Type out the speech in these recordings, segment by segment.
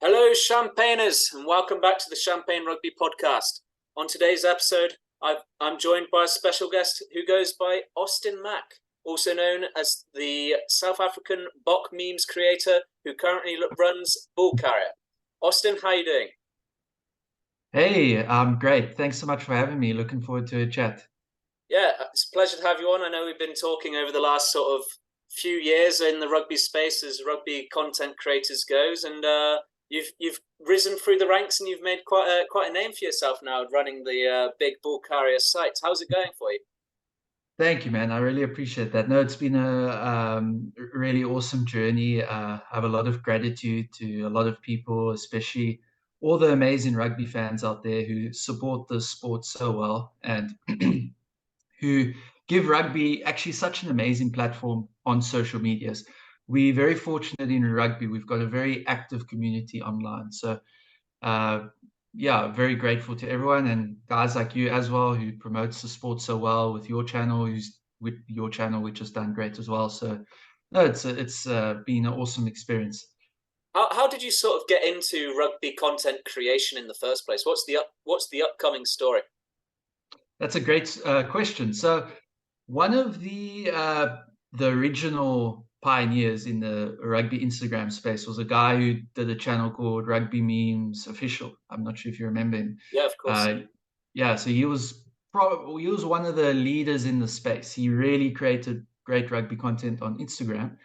Hello, Champagners, and welcome back to the Champagne Rugby Podcast. On today's episode, I'm joined by a special guest who goes by Austin Mack, also known as the South African Bok memes creator who currently runs Bull Carrier. Austin, how you doing? Hey, great. Thanks so much for having me. Looking forward to a chat. Yeah, it's a pleasure to have you on. I know we've been talking over the last sort of few years in the rugby space as rugby content creators goes, and you've risen through the ranks and you've made quite a name for yourself now running the big Bull Carrier site. How's it going for you? Thank you, man. I really appreciate that. No, it's been a really awesome journey. I have a lot of gratitude to a lot of people, especially all the amazing rugby fans out there who support the sport so well and who give rugby actually such an amazing platform on social medias. We're very fortunate in rugby. We've got a very active community online. So uh, yeah, very grateful to everyone and guys like you as well who promotes the sport so well with your channel, who's with your channel, which has done great as well. So no, it's been an awesome experience. How did you sort of get into rugby content creation in the first place? What's the upcoming story? That's a great question. So one of the original pioneers in the rugby Instagram space was a guy who did a channel called Rugby Memes Official. I'm not sure if you remember him. Yeah, of course. Uh, yeah, so he was one of the leaders in the space. He really created great rugby content on Instagram.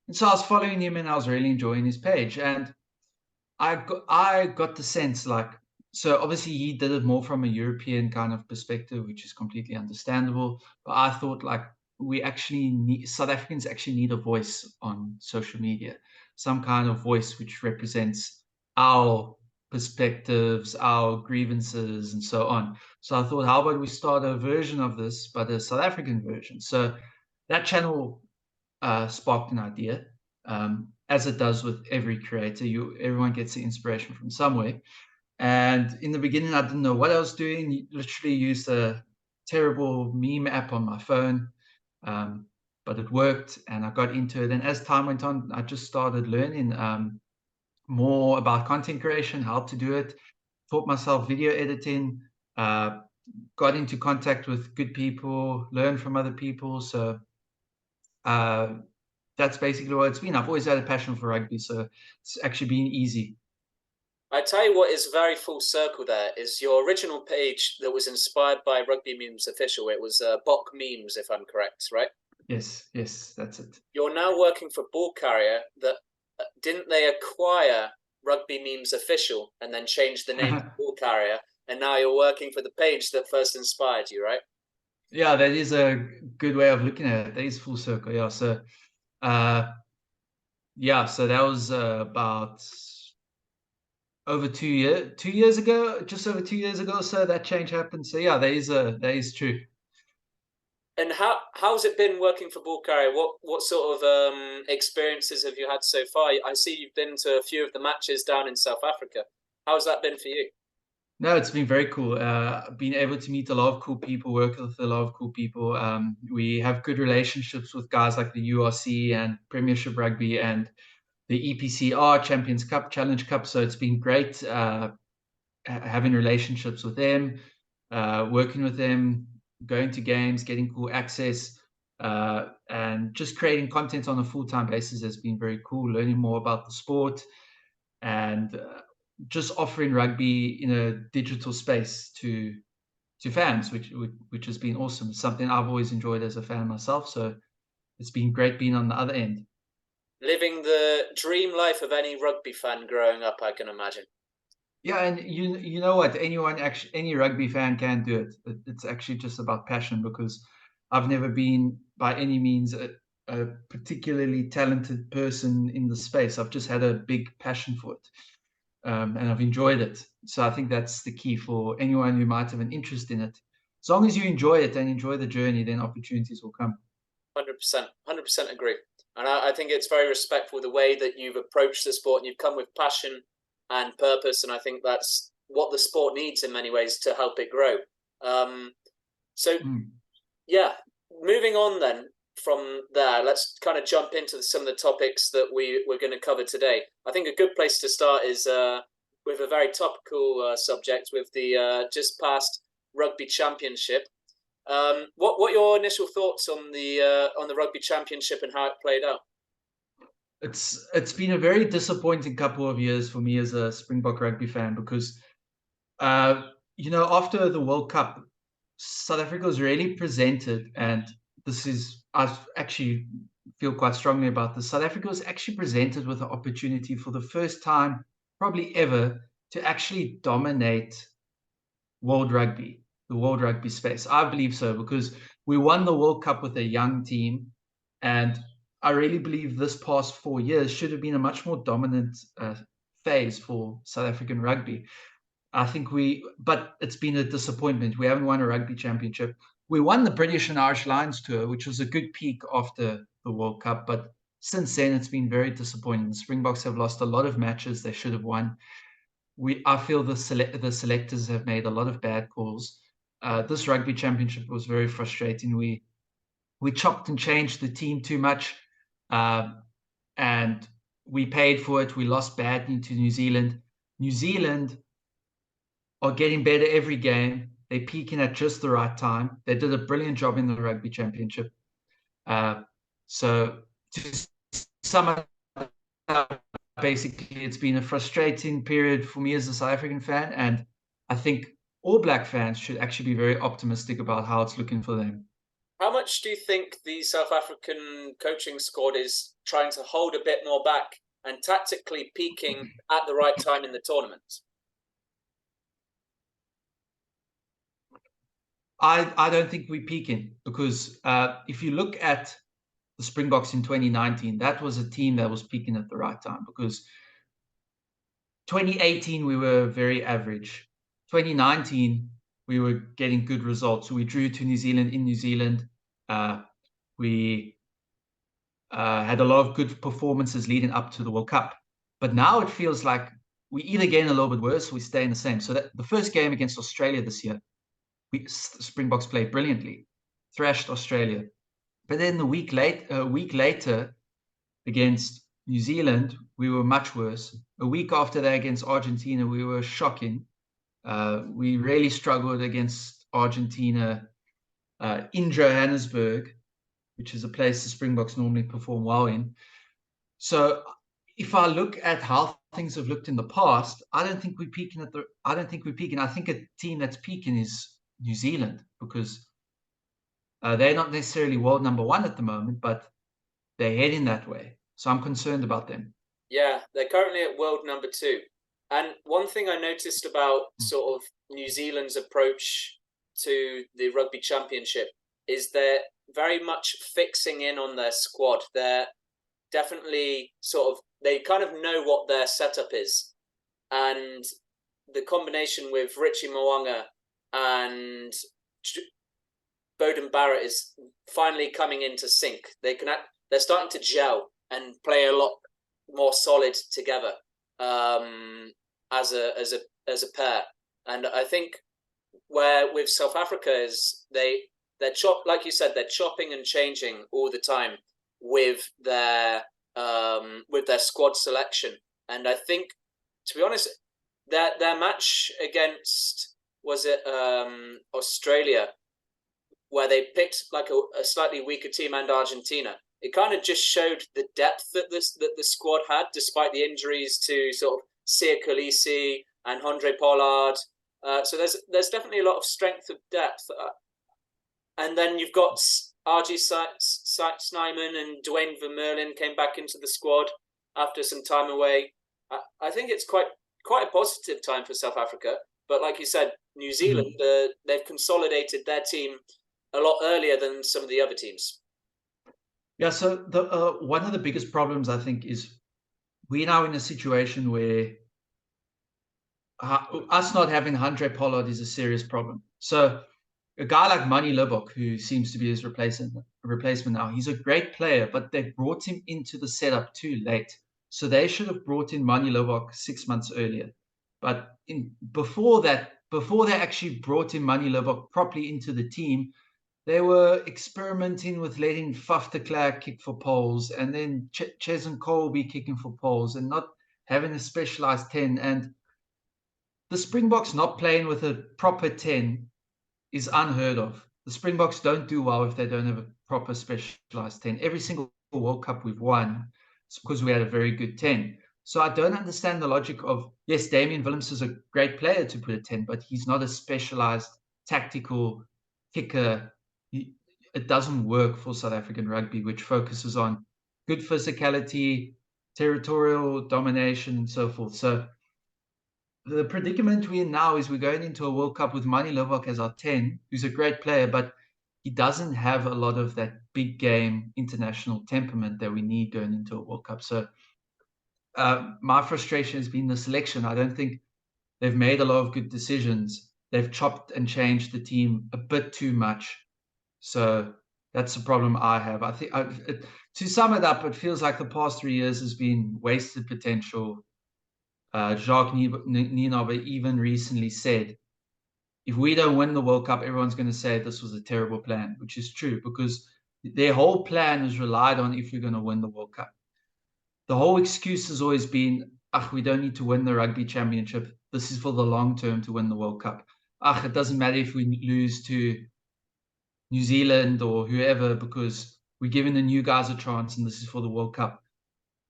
And so I was following him and I was really enjoying his page. And I got the sense like, so obviously he did it more from a European kind of perspective, which is completely understandable. But I thought like we actually need South Africans actually need a voice on social media, some kind of voice which represents our perspectives, our grievances, and so on. So I thought, how about we start a version of this, but a South African version? So that channel sparked an idea, as it does with every creator. Everyone gets the inspiration from somewhere. And in the beginning, I didn't know what I was doing. Literally used a terrible meme app on my phone, um, but it worked, and I got into it. And as time went on, I just started learning more about content creation, how to do it. Taught myself video editing. Uh, got into contact with good people, learned from other people. So uh, that's basically what it's been. I've always had a passion for rugby, so it's actually been easy. I tell you what is very full circle there is your original page that was inspired by Rugby Memes Official. It was Bok Memes, if I'm correct, right? Yes, yes, that's it. You're now working for Ball Carrier. That didn't they acquire Rugby Memes Official and then change the name to Ball Carrier, and now you're working for the page that first inspired you, right? Yeah, that is a good way of looking at it. That is full circle. Yeah. So, uh, yeah. So that was about over 2 years ago, just over 2 years ago. So that change happened. So yeah, that is true. And how's it been working for Ball Carrier? What sort of experiences have you had so far? I see you've been to a few of the matches down in South Africa. How's that been for you? No, it's been very cool. Being able to meet a lot of cool people, work with a lot of cool people. We have good relationships with guys like the URC and Premiership Rugby and the EPCR Champions Cup, Challenge Cup. So it's been great having relationships with them, working with them, going to games, getting cool access, and just creating content on a full time basis has been very cool. Learning more about the sport and just offering rugby in a digital space to fans, which has been awesome. It's something I've always enjoyed as a fan myself. So it's been great being on the other end. Living the dream life of any rugby fan growing up, I can imagine. Yeah, and you know what? Any rugby fan can do it. It's actually just about passion because I've never been by any means a particularly talented person in the space. I've just had a big passion for it, and I've enjoyed it. So I think that's the key for anyone who might have an interest in it. As long as you enjoy it and enjoy the journey, then opportunities will come. 100%, 100% agree. And I think it's very respectful the way that you've approached the sport and you've come with passion and purpose. And I think that's what the sport needs in many ways to help it grow. Um, so, Mm. yeah, moving on then. from there, let's kind of jump into some of the topics that we're going to cover today. I think a good place to start is with a very topical subject, with the just past Rugby Championship. What are your initial thoughts on the Rugby Championship and how it played out? It's been a very disappointing couple of years for me as a Springbok rugby fan because, after the World Cup, South Africa was really presented, and I actually feel quite strongly about this. South Africa was actually presented with an opportunity for the first time, probably ever, to actually dominate world rugby, the world rugby space. I believe so because we won the World Cup with a young team, and I really believe this past 4 years should have been a much more dominant phase for South African rugby. But it's been a disappointment. We haven't won a rugby championship. We won the British and Irish Lions tour, which was a good peak after the World Cup, but since then it's been very disappointing. The Springboks have lost a lot of matches they should have won. I feel the selectors have made a lot of bad calls. This rugby championship was very frustrating. We chopped and changed the team too much, and we paid for it. We lost badly to New Zealand. New Zealand are getting better every game. They're peaking at just the right time. They did a brilliant job in the rugby championship. So to sum up, basically, it's been a frustrating period for me as a South African fan, and I think All Black fans should actually be very optimistic about how it's looking for them. How much do you think the South African coaching squad is trying to hold a bit more back and tactically peaking at the right time in the tournament? I don't think we're peaking because if you look at the Springboks in 2019, that was a team that was peaking at the right time because 2018 we were very average. 2019 we were getting good results. So we drew to New Zealand in New Zealand. We had a lot of good performances leading up to the World Cup. But now it feels like we either gain a little bit worse or we stay in the same. So that the first game against Australia this year, Springboks played brilliantly, thrashed Australia. But then a week later against New Zealand, we were much worse. A week after that against Argentina, we were shocking. We really struggled against Argentina in Johannesburg, which is a place the Springboks normally perform well in. So if I look at how things have looked in the past, I don't think we're peaking. I think a team that's peaking is New Zealand because they're not necessarily world number one at the moment, but they're heading that way. So I'm concerned about them. Yeah, they're currently at world number 2. And one thing I noticed about sort of New Zealand's approach to the Rugby Championship is they're very much fixing in on their squad. They're definitely they kind of know what their setup is. And the combination with Richie Mo'unga and Beauden Barrett is finally coming into sync. They're starting to gel and play a lot more solid together as a pair. And I think where with South Africa is they're like you said, they're chopping and changing all the time with their squad selection. And I think, to be honest, their match against Australia, where they picked like a slightly weaker team, and Argentina, it kind of just showed the depth that the squad had, despite the injuries to sort of Sia Khaleesi and Andre Pollard. So there's definitely a lot of strength of depth. And then you've got RG Snyman and Dwayne Vermeulen came back into the squad after some time away. I think it's quite a positive time for South Africa. But like you said, New Zealand, they've consolidated their team a lot earlier than some of the other teams. Yeah, so the one of the biggest problems I think is we're now in a situation where us not having Andre Pollard is a serious problem. So a guy like Manie Libbok, who seems to be his replacement now, he's a great player, but they brought him into the setup too late. So they should have brought in Manie Libbok 6 months earlier. But before they actually brought in Manie Libbok properly into the team, they were experimenting with letting Faf de Klerk kick for poles and then Ches and Colby kicking for poles and not having a specialized 10. And the Springboks not playing with a proper 10 is unheard of. The Springboks don't do well if they don't have a proper specialized 10. Every single World Cup we've won, it's because we had a very good 10. So I don't understand the logic of, yes, Damian Willems is a great player to put a 10, but he's not a specialized tactical kicker. It doesn't work for South African rugby, which focuses on good physicality, territorial domination, and so forth. So the predicament we're in now is we're going into a World Cup with Mani Lovak as our 10, who's a great player, but he doesn't have a lot of that big game international temperament that we need going into a World Cup. So my frustration has been the selection. I don't think they've made a lot of good decisions. They've chopped and changed the team a bit too much. So that's the problem I have. I think to sum it up, it feels like the past 3 years has been wasted potential. Jacques Nienaber even recently said, if we don't win the World Cup, everyone's going to say this was a terrible plan, which is true because their whole plan is relied on if you're going to win the World Cup. The whole excuse has always been, we don't need to win the rugby championship. This is for the long term to win the World Cup. It doesn't matter if we lose to New Zealand or whoever because we're giving the new guys a chance and this is for the World Cup.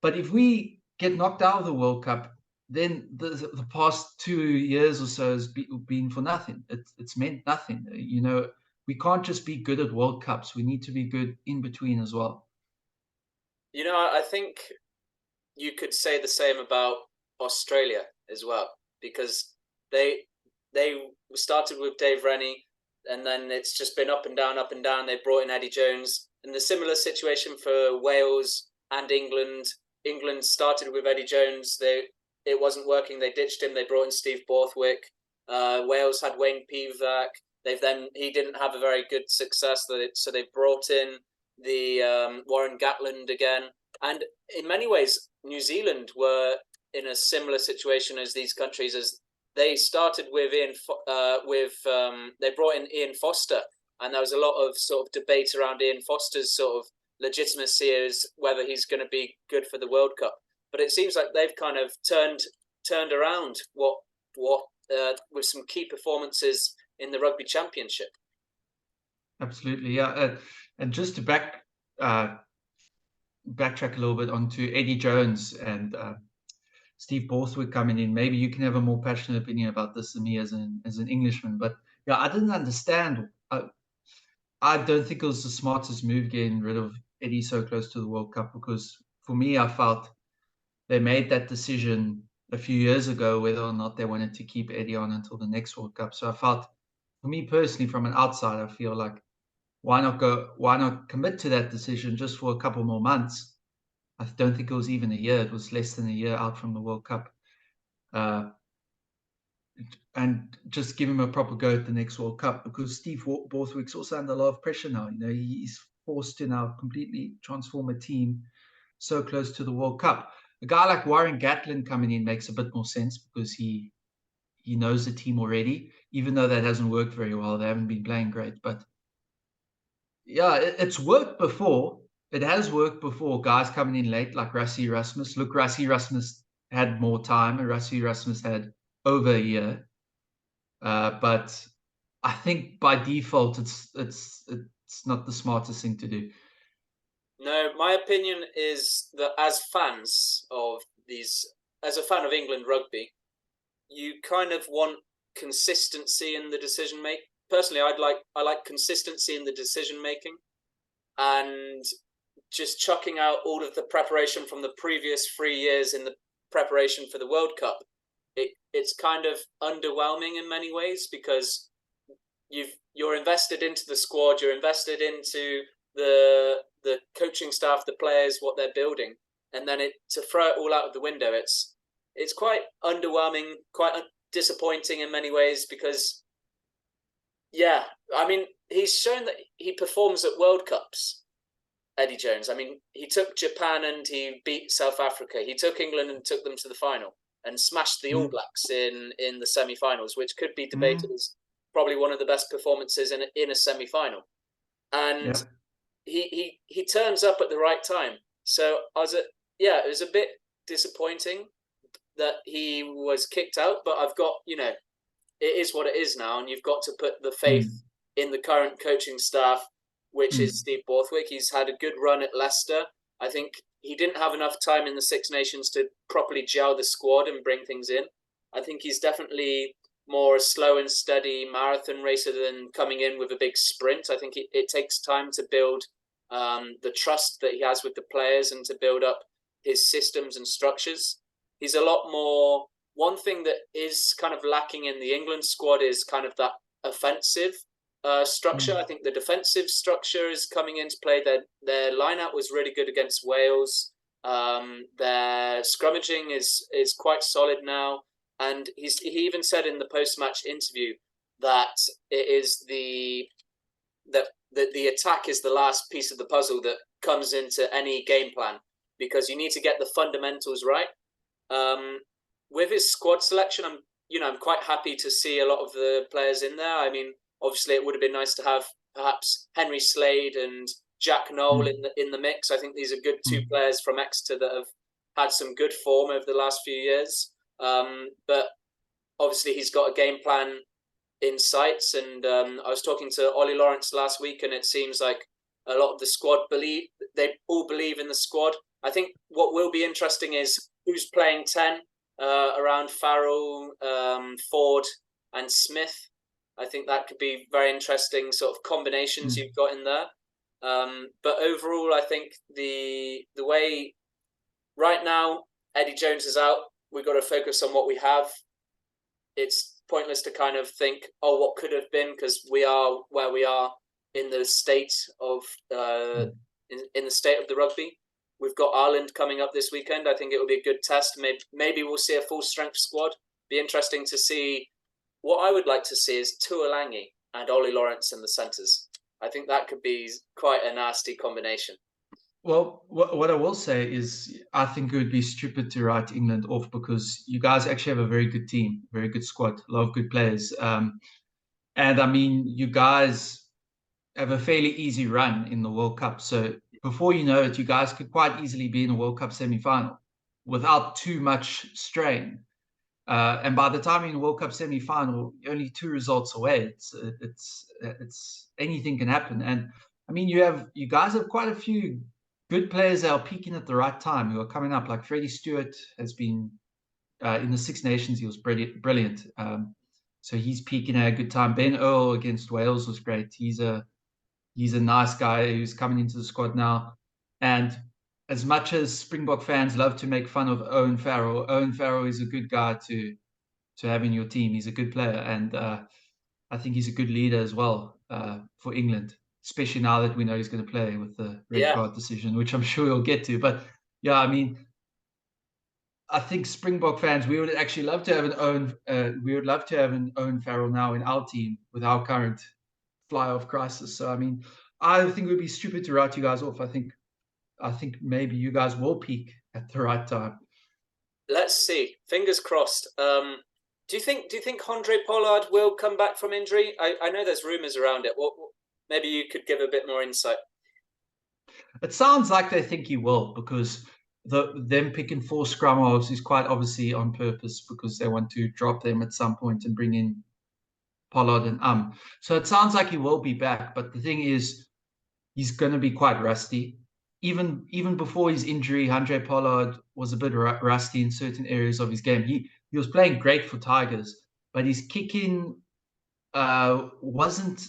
But if we get knocked out of the World Cup, then the past 2 years or so has been for nothing. It's meant nothing. We can't just be good at World Cups. We need to be good in between as well. I think you could say the same about Australia as well, because they started with Dave Rennie, and then it's just been up and down, up and down. They brought in Eddie Jones, and the similar situation for Wales and England. England started with Eddie Jones. It wasn't working. They ditched him. They brought in Steve Borthwick. Wales had Wayne Pivac. He didn't have a very good success, so they brought in the Warren Gatland again. And in many ways, New Zealand were in a similar situation as these countries, as they started with they brought in Ian Foster, and there was a lot of sort of debate around Ian Foster's sort of legitimacy as whether he's going to be good for the World Cup. But it seems like they've kind of turned around what with some key performances in the Rugby Championship. Absolutely, yeah. And just to backtrack a little bit onto Eddie Jones and Steve Borthwick coming in. Maybe you can have a more passionate opinion about this than me as an Englishman. But yeah, I didn't understand. I don't think it was the smartest move getting rid of Eddie so close to the World Cup, because for me, I felt they made that decision a few years ago whether or not they wanted to keep Eddie on until the next World Cup. So I felt, for me personally, from an outsider, I feel like why not commit to that decision just for a couple more months? I don't think it was even a year. It was less than a year out from the World Cup. And just give him a proper go at the next World Cup, because Steve Borthwick's also under a lot of pressure now. He's forced to now completely transform a team so close to the World Cup. A guy like Warren Gatland coming in makes a bit more sense because he knows the team already, even though that hasn't worked very well. They haven't been playing great. But yeah, it's worked before. It has worked before. Guys coming in late like Rassie Erasmus. Look, Rassie Erasmus had more time, and Rassie Erasmus had over a year. But I think by default, it's not the smartest thing to do. No, my opinion is that as a fan of England rugby, you kind of want consistency in the decision making. Personally, I like consistency in the decision making, and just chucking out all of the preparation from the previous 3 years in the preparation for the World Cup. It's kind of underwhelming in many ways, because you're invested into the squad, you're invested into the coaching staff, the players, what they're building, and then to throw it all out of the window, it's quite underwhelming, quite disappointing in many ways, because yeah, I mean, he's shown that he performs at World Cups, Eddie Jones. I mean, he took Japan and he beat South Africa. He took England and took them to the final and smashed the All Blacks in the semi-finals, which could be debated as probably one of the best performances in a semi-final. and Yeah. he turns up at the right time. So it was a bit disappointing that he was kicked out, but I've got, it is what it is now, and you've got to put the faith Mm. in the current coaching staff, which is Mm. Steve Borthwick. He's had a good run at Leicester. I think he didn't have enough time in the Six Nations to properly gel the squad and bring things in. I think he's definitely more a slow and steady marathon racer than coming in with a big sprint. I think it takes time to build the trust that he has with the players and to build up his systems and structures. He's a lot more. One thing that is kind of lacking in the England squad is kind of that offensive structure. Mm. I think the defensive structure is coming into play. Their lineout was really good against Wales. Their scrummaging is quite solid now, and he even said in the post match interview that it is the attack is the last piece of the puzzle that comes into any game plan, because you need to get the fundamentals right. With his squad selection, I'm quite happy to see a lot of the players in there. I mean, obviously, it would have been nice to have perhaps Henry Slade and Jack Noel Mm. in the mix. I think these are good two Mm. players from Exeter that have had some good form over the last few years. But obviously, he's got a game plan in sights. And I was talking to Ollie Lawrence last week, and it seems like a lot of the squad they all believe in the squad. I think what will be interesting is who's playing 10 around Farrell, Ford, and Smith. I think that could be very interesting sort of combinations Mm. you've got in there. But overall, I think the way right now Eddie Jones is out, we've got to focus on what we have. It's pointless to kind of think, oh, what could have been, because we are where we are in the state of Mm. in the state of the rugby. We've got Ireland coming up this weekend. I think it will be a good test. Maybe we'll see a full strength squad. Be interesting to see. What I would like to see is Tuolangi and Ollie Lawrence in the centres. I think that could be quite a nasty combination. Well, what I will say is, I think it would be stupid to write England off, because you guys actually have a very good team, very good squad, a lot of good players. And I mean, you guys have a fairly easy run in the World Cup. So before you know it, you guys could quite easily be in a World Cup semi-final without too much strain. And by the time you're in the World Cup semi-final, you're only 2 results away. It's anything can happen. And I mean, you guys have quite a few good players that are peaking at the right time, who are coming up. Like Freddie Stewart has been in the Six Nations. He was brilliant. So he's peaking at a good time. Ben Earl against Wales was great. He's a nice guy who's coming into the squad now. And as much as Springbok fans love to make fun of Owen Farrell is a good guy to have in your team. He's a good player, and I think he's a good leader as well for England, especially now that we know he's going to play with the red Yeah, card decision, which I'm sure we'll get to. But yeah, I mean, I think Springbok fans, we would actually love to have an Owen Farrell now in our team with our current fly-off crisis. So I mean, I think it would be stupid to write you guys off. I think maybe you guys will peak at the right time. let's see. Fingers crossed. Do you think Andre Pollard will come back from injury? I know there's rumours around it. Maybe you could give a bit more insight. It sounds like they think he will, because them picking 4 scrum halves is quite obviously on purpose, because they want to drop them at some point and bring in Pollard and So it sounds like he will be back, but the thing is, he's going to be quite rusty. Even before his injury, Andre Pollard was a bit rusty in certain areas of his game. He was playing great for Tigers, but his kicking wasn't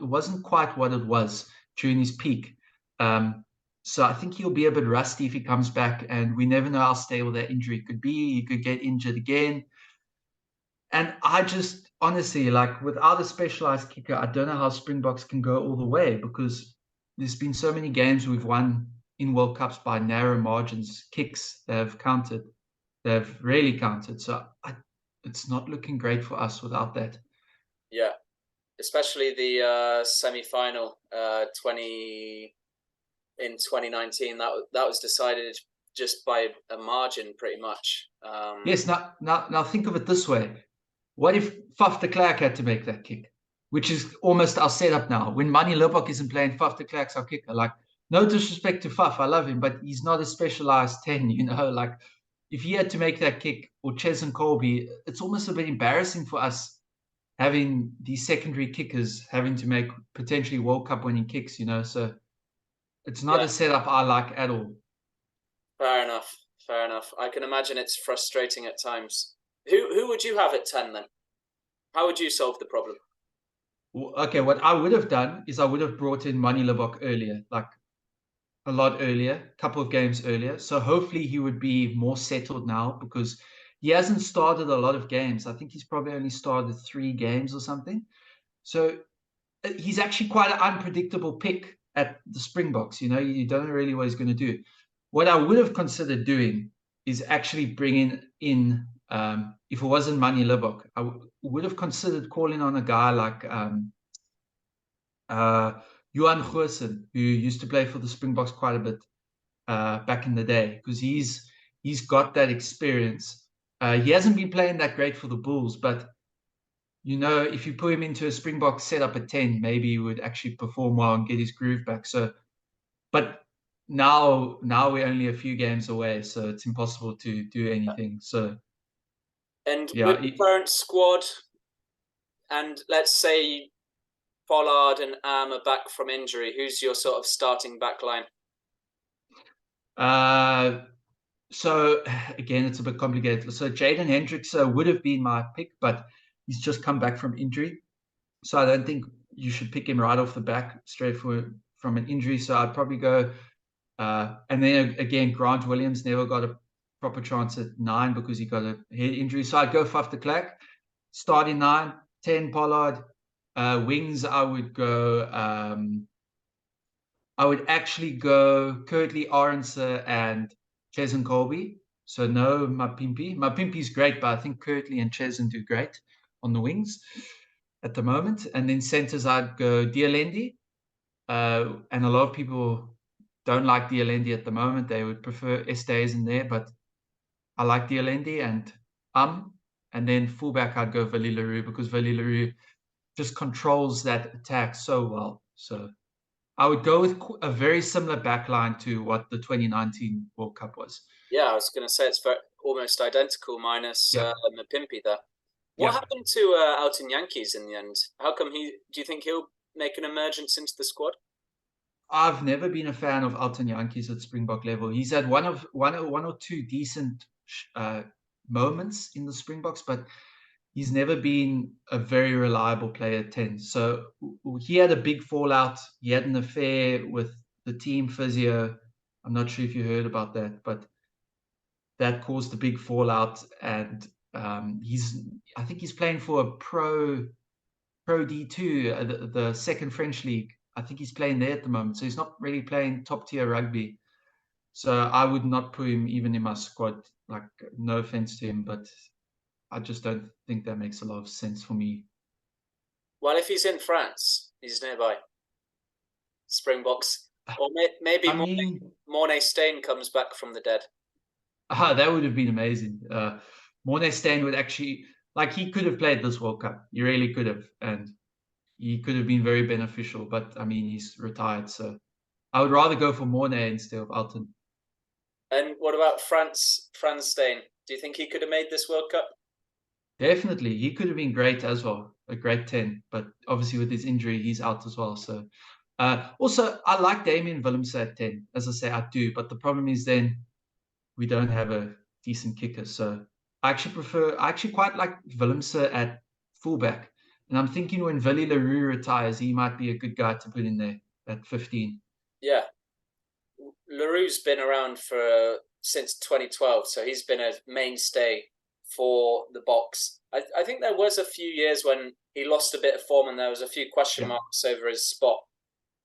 wasn't quite what it was during his peak. So I think he'll be a bit rusty if he comes back, and we never know how stable that injury could be. He could get injured again. And I just honestly, like, without a specialized kicker, I don't know how Springboks can go all the way, because there's been so many games we've won in World Cups by narrow margins, kicks that have counted, that have really counted. So it's not looking great for us without that. Yeah, especially the semi-final 2019. That was decided just by a margin, pretty much. Yes, now think of it this way. What if Faf de Klerk had to make that kick? which is almost our setup now. When Manny Lubbock isn't playing, Faf de Klerk's our kicker. Like, no disrespect to Faf, I love him, but he's not a specialized 10, like if he had to make that kick, or Ches and Colby, it's almost a bit embarrassing for us having these secondary kickers having to make potentially World Cup winning kicks, so it's not Yeah, a setup I like at all. fair enough. Fair enough. I can imagine it's frustrating at times. Who would you have at 10 then? How would you solve the problem? Okay, what I would have done is I would have brought in Manny Lubbock earlier, like a lot earlier, a couple of games earlier. So hopefully he would be more settled now, because he hasn't started a lot of games. I think he's probably only started 3 games or something. So he's actually quite an unpredictable pick at the Springboks. You don't know really what he's going to do. What I would have considered doing is actually bringing in, if it wasn't Manny Lubbock, I would have considered calling on a guy like Johan Goosen, who used to play for the Springboks quite a bit back in the day, because he's got that experience. He hasn't been playing that great for the Bulls, but if you put him into a Springbok setup at 10, maybe he would actually perform well and get his groove back. So, but now we're only a few games away, so it's impossible to do anything. So, And yeah. with the current squad, and let's say Pollard and Am are back from injury, who's your sort of starting back line? So again, it's a bit complicated. So Jaden Hendricks would have been my pick, but he's just come back from injury. So I don't think you should pick him right off the back straight from an injury. So I'd probably go, and then again, Grant Williams never got a proper chance at 9 because he got a head injury. So I'd go Faf de Klerk, starting 9, 10 Pollard. Wings, I would actually go Kurtley, Arendse, and Chezen Colby. So no Mapimpi. Mapimpi's great, but I think Kurtley and Chezen do great on the wings at the moment. And then centers, I'd go Dialendi. And a lot of people don't like Dialendi at the moment. They would prefer Estes in there, but I like Dialendi and then fullback, I'd go Vali Leroux, because Vali Leroux just controls that attack so well. So I would go with a very similar backline to what the 2019 World Cup was. Yeah, I was going to say it's almost identical, minus Yeah. Mapimpi there. What Yeah. happened to Alton Yankees in the end? How come do you think he'll make an emergence into the squad? I've never been a fan of Alton Yankees at Springbok level. He's had one or two decent moments in the Springboks, but he's never been a very reliable player at 10. So he had a big fallout. He had an affair with the team physio. I'm not sure if you heard about that, but that caused a big fallout. And I think he's playing for a Pro D2, the second French league. I think he's playing there at the moment. So he's not really playing top tier rugby. So I would not put him even in my squad. Like, no offense to him, but I just don't think that makes a lot of sense for me. Well, if he's in France, he's nearby. Springboks. Or maybe Mornay Stain comes back from the dead. That would have been amazing. Mornay Stain would actually, he could have played this World Cup. He really could have. And he could have been very beneficial. But, he's retired. So I would rather go for Mornay instead of Alton. And what about Franz Stain? Do you think he could have made this World Cup? Definitely. He could have been great as well. A great 10. But obviously with his injury, he's out as well. So also, I like Damien Willemse at 10. As I say, I do. But the problem is then we don't have a decent kicker. So I actually quite like Willemse at fullback. And I'm thinking when Vali Leroux retires, he might be a good guy to put in there at 15. Yeah. Leroux's been around since 2012, so he's been a mainstay for the Boks. I think there was a few years when he lost a bit of form and there was a few question marks over his spot.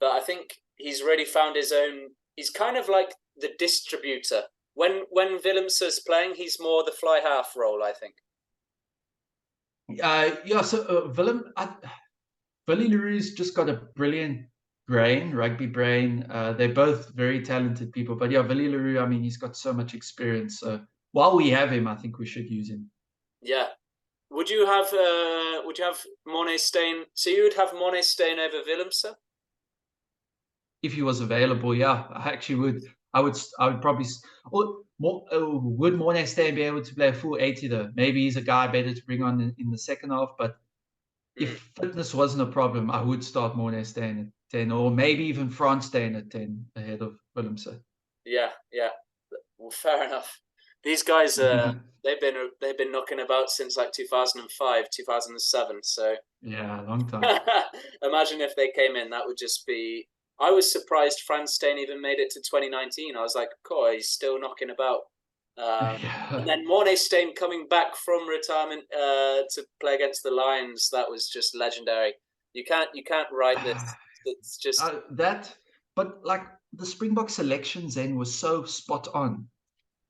But I think he's really found his own. He's kind of like the distributor. When Willemse's playing, he's more the fly half role, I think. So Vali Leroux's just got a brilliant rugby brain. They're both very talented people. But Vali Leroux, he's got so much experience. So while we have him, I think we should use him. Yeah. Would you have Mornay Stain? So you would have Mornay Stain over Willemse? If he was available, yeah, I actually would. I would probably. Or more, would Mornay Stain be able to play a full 80 though? Maybe he's a guy better to bring on in the second half. But Mm. if fitness wasn't a problem, I would start Mornay Stain at 10, or maybe even France Stain at 10 ahead of Willemse. Yeah, yeah. Well, fair enough. These guys, they've been knocking about since like 2005, 2007. So Yeah, long time. imagine if they came in, that would just be. I was surprised Franz Stein even made it to 2019. I was like, "Cool, he's still knocking about." And Yeah. then Mornay Stein coming back from retirement to play against the Lions, that was just legendary. You can't write this. It's just That, but like the Springbok selections then was so spot on.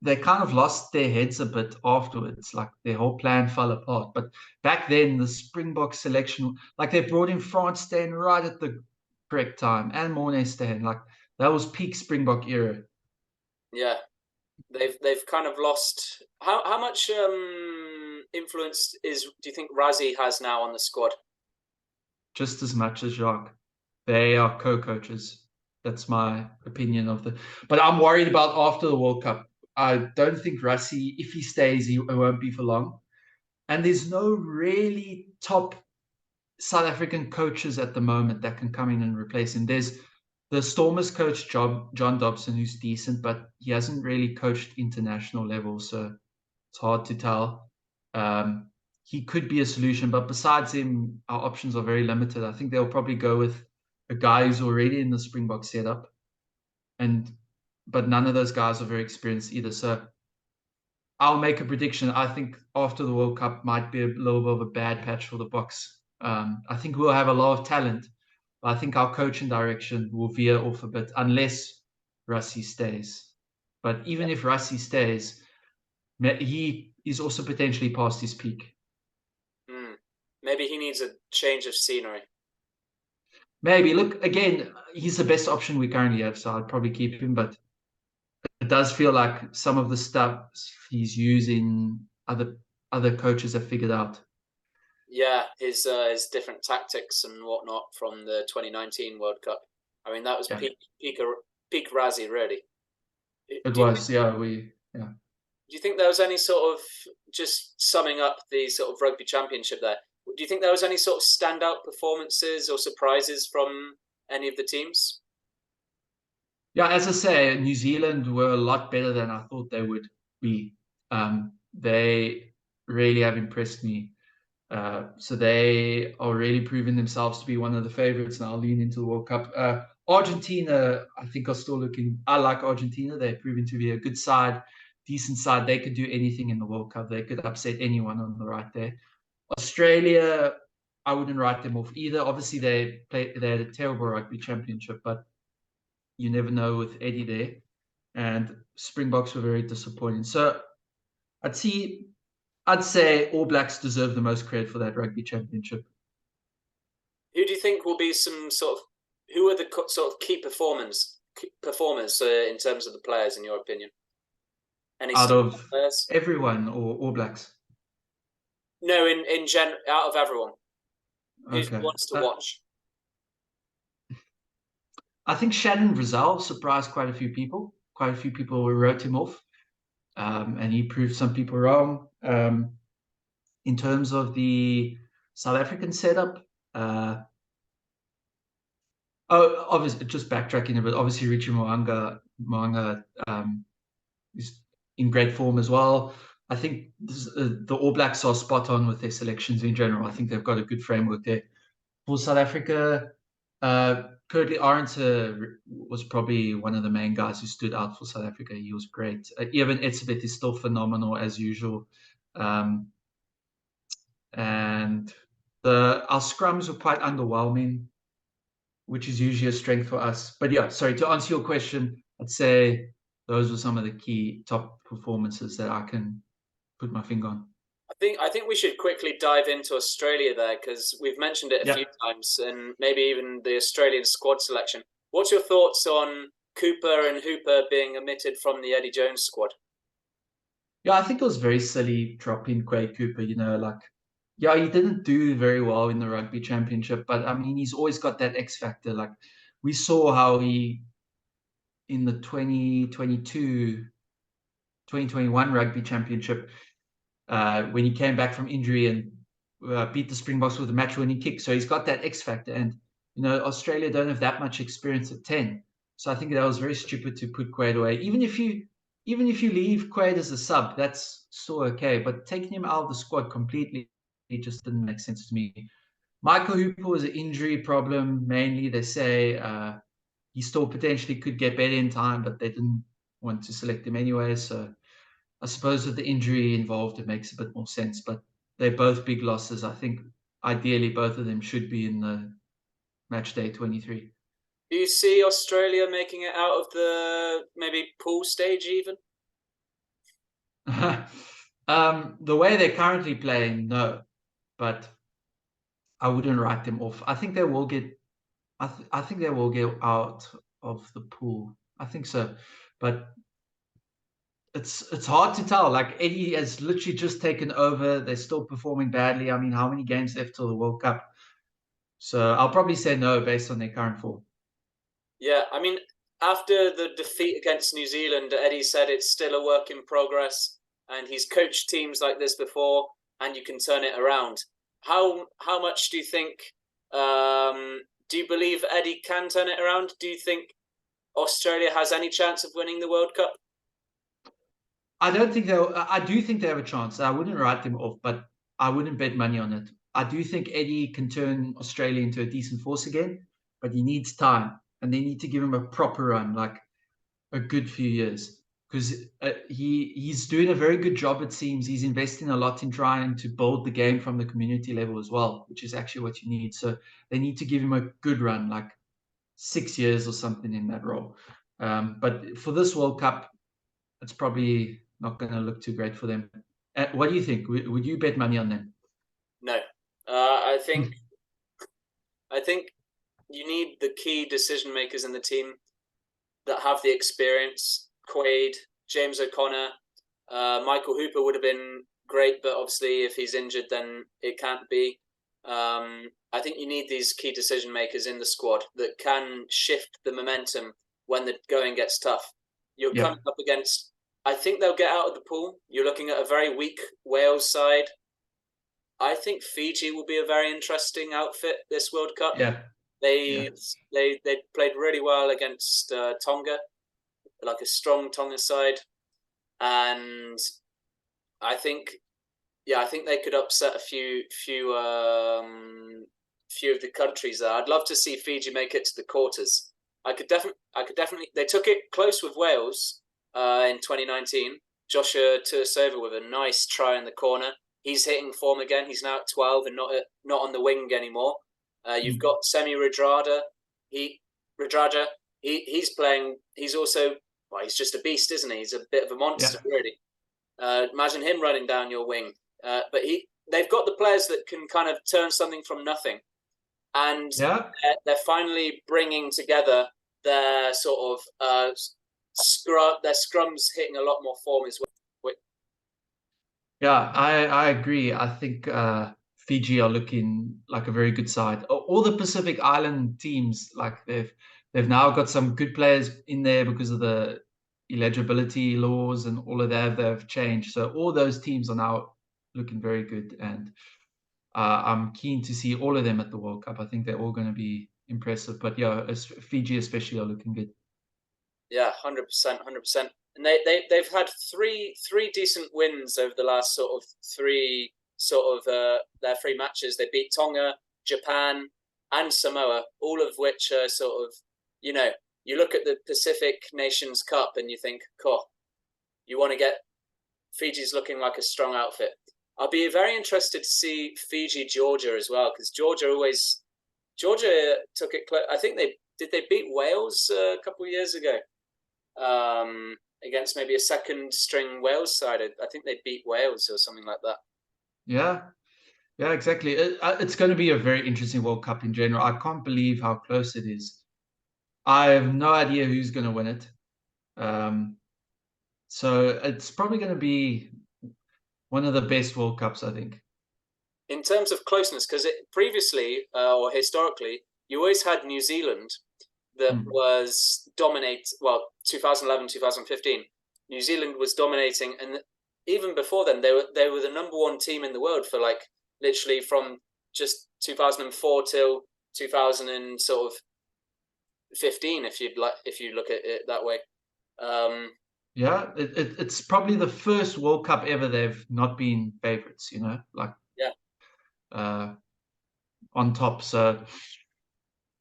They kind of lost their heads a bit afterwards. Like their whole plan fell apart. But back then, the Springbok selection, like they brought in France Stain right at the correct time, and Mornay Stain. Like that was peak Springbok era. yeah. They've kind of lost. How much influence do you think Razi has now on the squad? Just as much as Jacques. They are co-coaches. That's my opinion of the. But I'm worried about after the World Cup. I don't think Rassie, if he stays, it won't be for long. And there's no really top South African coaches at the moment that can come in and replace him. There's the Stormers coach John Dobson, who's decent, but he hasn't really coached international level, so it's hard to tell. He could be a solution, but besides him, our options are very limited. I think they'll probably go with a guy who's already in the Springbok setup, and but none of those guys are very experienced either. So I'll make a prediction. I think after the World Cup might be a little bit of a bad patch for the Boks. I think we'll have a lot of talent, but I think our coaching direction will veer off a bit unless Rassie stays. But even if Rassie stays, he is also potentially past his peak. Hmm. Maybe he needs a change of scenery. Maybe look again. He's the best option we currently have, so I'd probably keep him. But it does feel like some of the stuff he's using, other coaches have figured out. Yeah, his different tactics and whatnot from the 2019 World Cup. I mean, that was Yeah, peak Razi, really. it Do you was. Yeah, yeah. do you think there was any sort of, just summing up the sort of rugby championship there? Do you think there was any sort of standout performances or surprises from any of the teams? Yeah, as I say, New Zealand were a lot better than I thought they would be. They really have impressed me. So they are really proving themselves to be one of the favorites now lean into the World Cup. Argentina, I think, are still looking. I like Argentina. They're proving to be a good side, decent side. They could do anything in the World Cup. They could upset anyone on the right there. Australia, I wouldn't write them off either. Obviously, they had a terrible rugby championship, but you never know with Eddie there. And Springboks were very disappointing. So I'd see I'd say All Blacks deserve the most credit for that rugby championship. Who do you think will be some sort of, who are the sort of key performers in terms of the players, in your opinion? Any Out standout of players? everyone or All Blacks? No, in out of everyone, who's the Okay. ones to watch? I think Shannon Rizal surprised quite a few people. Quite a few people wrote him off, and he proved some people wrong. In terms of the South African setup, obviously, just backtracking a bit, obviously Richie Moanga is in great form as well. I think the All Blacks are spot on with their selections in general. I think they've got a good framework there. For South Africa, Curtly Arendse was probably one of the main guys who stood out for South Africa. He was great. Even Etzebeth is still phenomenal as usual. Um, and our scrums were quite underwhelming, which is usually a strength for us. But yeah, sorry, to answer your question, I'd say those were some of the key top performances that I can put my finger on. I think we should quickly dive into Australia there, because we've mentioned it a Yeah. few times, and maybe even the Australian squad selection. What's your thoughts on Cooper and Hooper being omitted from the Eddie Jones squad? Yeah, I think it was very silly dropping Quay Cooper, like Yeah, he didn't do very well in the rugby championship, but I mean, he's always got that X factor. Like we saw how he in the 2021 rugby championship, when he came back from injury and beat the Springboks with a match-winning kick. So he's got that X factor, and Australia don't have that much experience at 10. So I think that was very stupid to put Quaid away. Even if you leave Quaid as a sub, that's still okay. But taking him out of the squad completely, it just didn't make sense to me. Michael Hooper was an injury problem mainly. They say he still potentially could get better in time, but they didn't want to select him anyway. So I suppose with the injury involved, it makes a bit more sense. But they're both big losses. I think ideally both of them should be in the match day 23. Do you see Australia making it out of the maybe pool stage even? The way they're currently playing, no, but I wouldn't write them off. I think they will get. I think they will get out of the pool. I think so, but it's hard to tell. Like Eddie has literally just taken over. They're still performing badly. I mean, how many games left till the World Cup? So I'll probably say no based on their current form. Yeah, I mean, after the defeat against New Zealand, Eddie said it's still a work in progress, and he's coached teams like this before, and you can turn it around. How much do you think? Do you believe Eddie can turn it around? Do you think Australia has any chance of winning the World Cup? I don't think they'll. I do think they have a chance. I wouldn't write them off, but I wouldn't bet money on it. I do think Eddie can turn Australia into a decent force again, but he needs time, and they need to give him a proper run, like a good few years, because he's doing a very good job. It seems he's investing a lot in trying to build the game from the community level as well, which is actually what you need. So they need to give him a good run, like 6 years or something in that role. But for this World Cup, it's probably not going to look too great for them. What do you think? Would you bet money on them? No. I think you need the key decision makers in the team that have the experience. Quaid, James O'Connor, Michael Hooper would have been great, but obviously if he's injured, then it can't be. I think you need these key decision makers in the squad that can shift the momentum when the going gets tough. You're Yeah, coming up against. I think they'll get out of the pool. You're looking at a very weak Wales side. I think Fiji will be a very interesting outfit this World Cup. yeah, yeah, They played really well against Tonga, like a strong Tonga side, and I think I think they could upset a few of the countries there. I'd love to see Fiji make it to the quarters. I could definitely. They took it close with Wales in 2019. Joshua Tursova with a nice try in the corner. He's hitting form again. He's now at 12 and not on the wing anymore. You've got Semi Radrada. Radrada. He's playing. He's also he's just a beast, isn't he? He's a bit of a monster, yeah, really. Imagine him running down your wing. But they've got the players that can kind of turn something from nothing, and yeah. they're finally bringing together their sort of their scrums hitting a lot more form as well. Yeah, I agree. I think Fiji are looking like a very good side. All the Pacific Island teams, like they've now got some good players in there because of the eligibility laws and all of that they've changed. So all those teams are now looking very good, and I'm keen to see all of them at the World Cup. I think they're all going to be impressive. But yeah, Fiji especially are looking good. Yeah, 100%, 100%. And they've had three decent wins over the last sort of their three matches. They beat Tonga, Japan, and Samoa, all of which are sort of you look at the Pacific Nations Cup and you think, cool, you want to get Fiji's looking like a strong outfit. I'll be very interested to see Fiji Georgia as well because Georgia took it. I think they beat Wales a couple of years ago against maybe a second string Wales side. I think they beat Wales or something like that. Yeah, yeah, exactly. It's going to be a very interesting World Cup in general. I can't believe how close it is. I have no idea who's going to win it. Um, so it's probably going to be one of the best World Cups, I think. in terms of closeness, because previously or historically, you always had New Zealand that was dominate. Well, 2011, 2015, New Zealand was dominating, and even before then, they were the number one team in the world for like literally from just 2004 till 2000 and sort of 15, if you look at it that way. Yeah, it's probably the first World Cup ever they've not been favorites, like Yeah, on top. So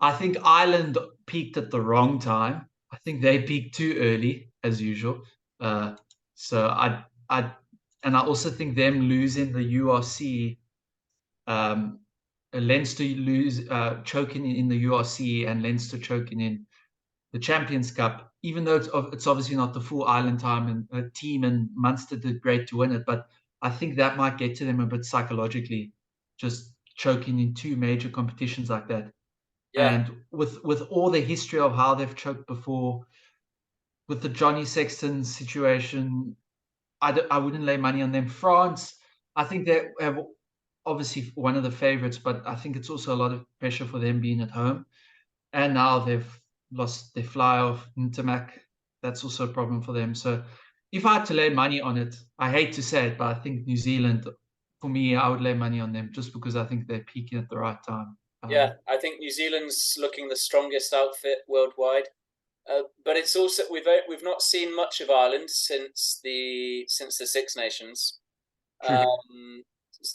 I think Ireland peaked at the wrong time. I think they peaked too early, as usual. So and I also think them losing the URC, Leinster choking in the URC, and Leinster choking in the Champions Cup, even though it's obviously not the full Ireland time and team, and Munster did great to win it, but I think that might get to them a bit psychologically, just choking in two major competitions like that. yeah, And with all the history of how they've choked before, with the Johnny Sexton situation, I wouldn't lay money on them. France, I think they have obviously one of the favorites, but I think it's also a lot of pressure for them being at home. And now they've lost their fly off Ntamak. That's also a problem for them. So if I had to lay money on it, I hate to say it, but I think New Zealand, for me, I would lay money on them just because I think they're peaking at the right time. yeah. I think New Zealand's looking the strongest outfit worldwide. But it's also we've not seen much of Ireland since the Six Nations. True.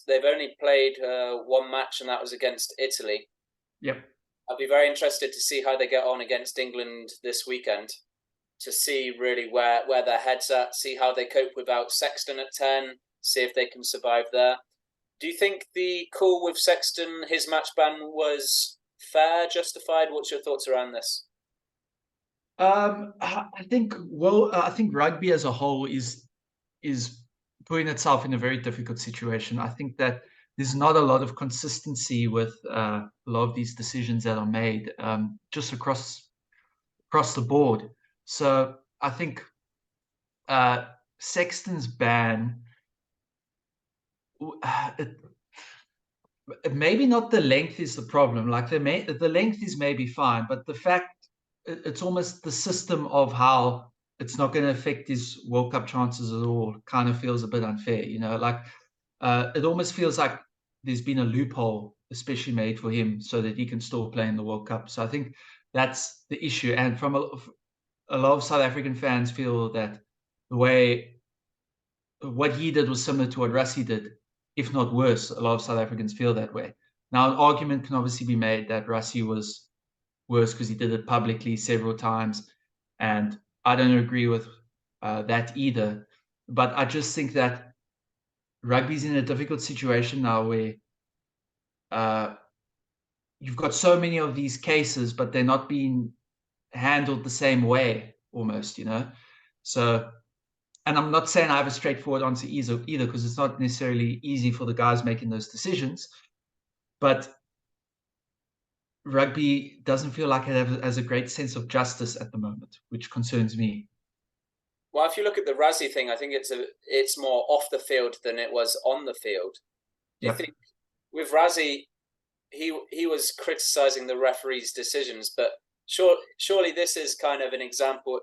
They've only played one match, and that was against Italy. Yep. I'd be very interested to see how they get on against England this weekend, to see really where their heads at, see how they cope without Sexton at 10, see if they can survive there. Do you think the call with Sexton, his match ban, was fair, justified? What's your thoughts around this? I think rugby as a whole is putting itself in a very difficult situation. I think that there's not a lot of consistency with a lot of these decisions that are made, just across the board. So I think Sexton's ban, it, maybe not the length is the problem. Like the length is maybe fine, but the fact it's almost the system of how it's not going to affect his World Cup chances at all kind of feels a bit unfair. Like it almost feels like there's been a loophole especially made for him so that he can still play in the World Cup. So I think that's the issue. And from a lot of South African fans feel that the way what he did was similar to what Rassie did, if not worse. A lot of South Africans feel that way. Now, an argument can obviously be made that Rassie was worse because he did it publicly several times, and I don't agree with that either. But I just think that rugby's in a difficult situation now where uh, you've got so many of these cases, but they're not being handled the same way, almost. So, and I'm not saying I have a straightforward answer either, because it's not necessarily easy for the guys making those decisions. But rugby doesn't feel like it has a great sense of justice at the moment, which concerns me. Well, if you look at the Razzie thing, I think it's more off the field than it was on the field. Do you Yep. think with Razzie, he was criticizing the referee's decisions, but surely this is kind of an example.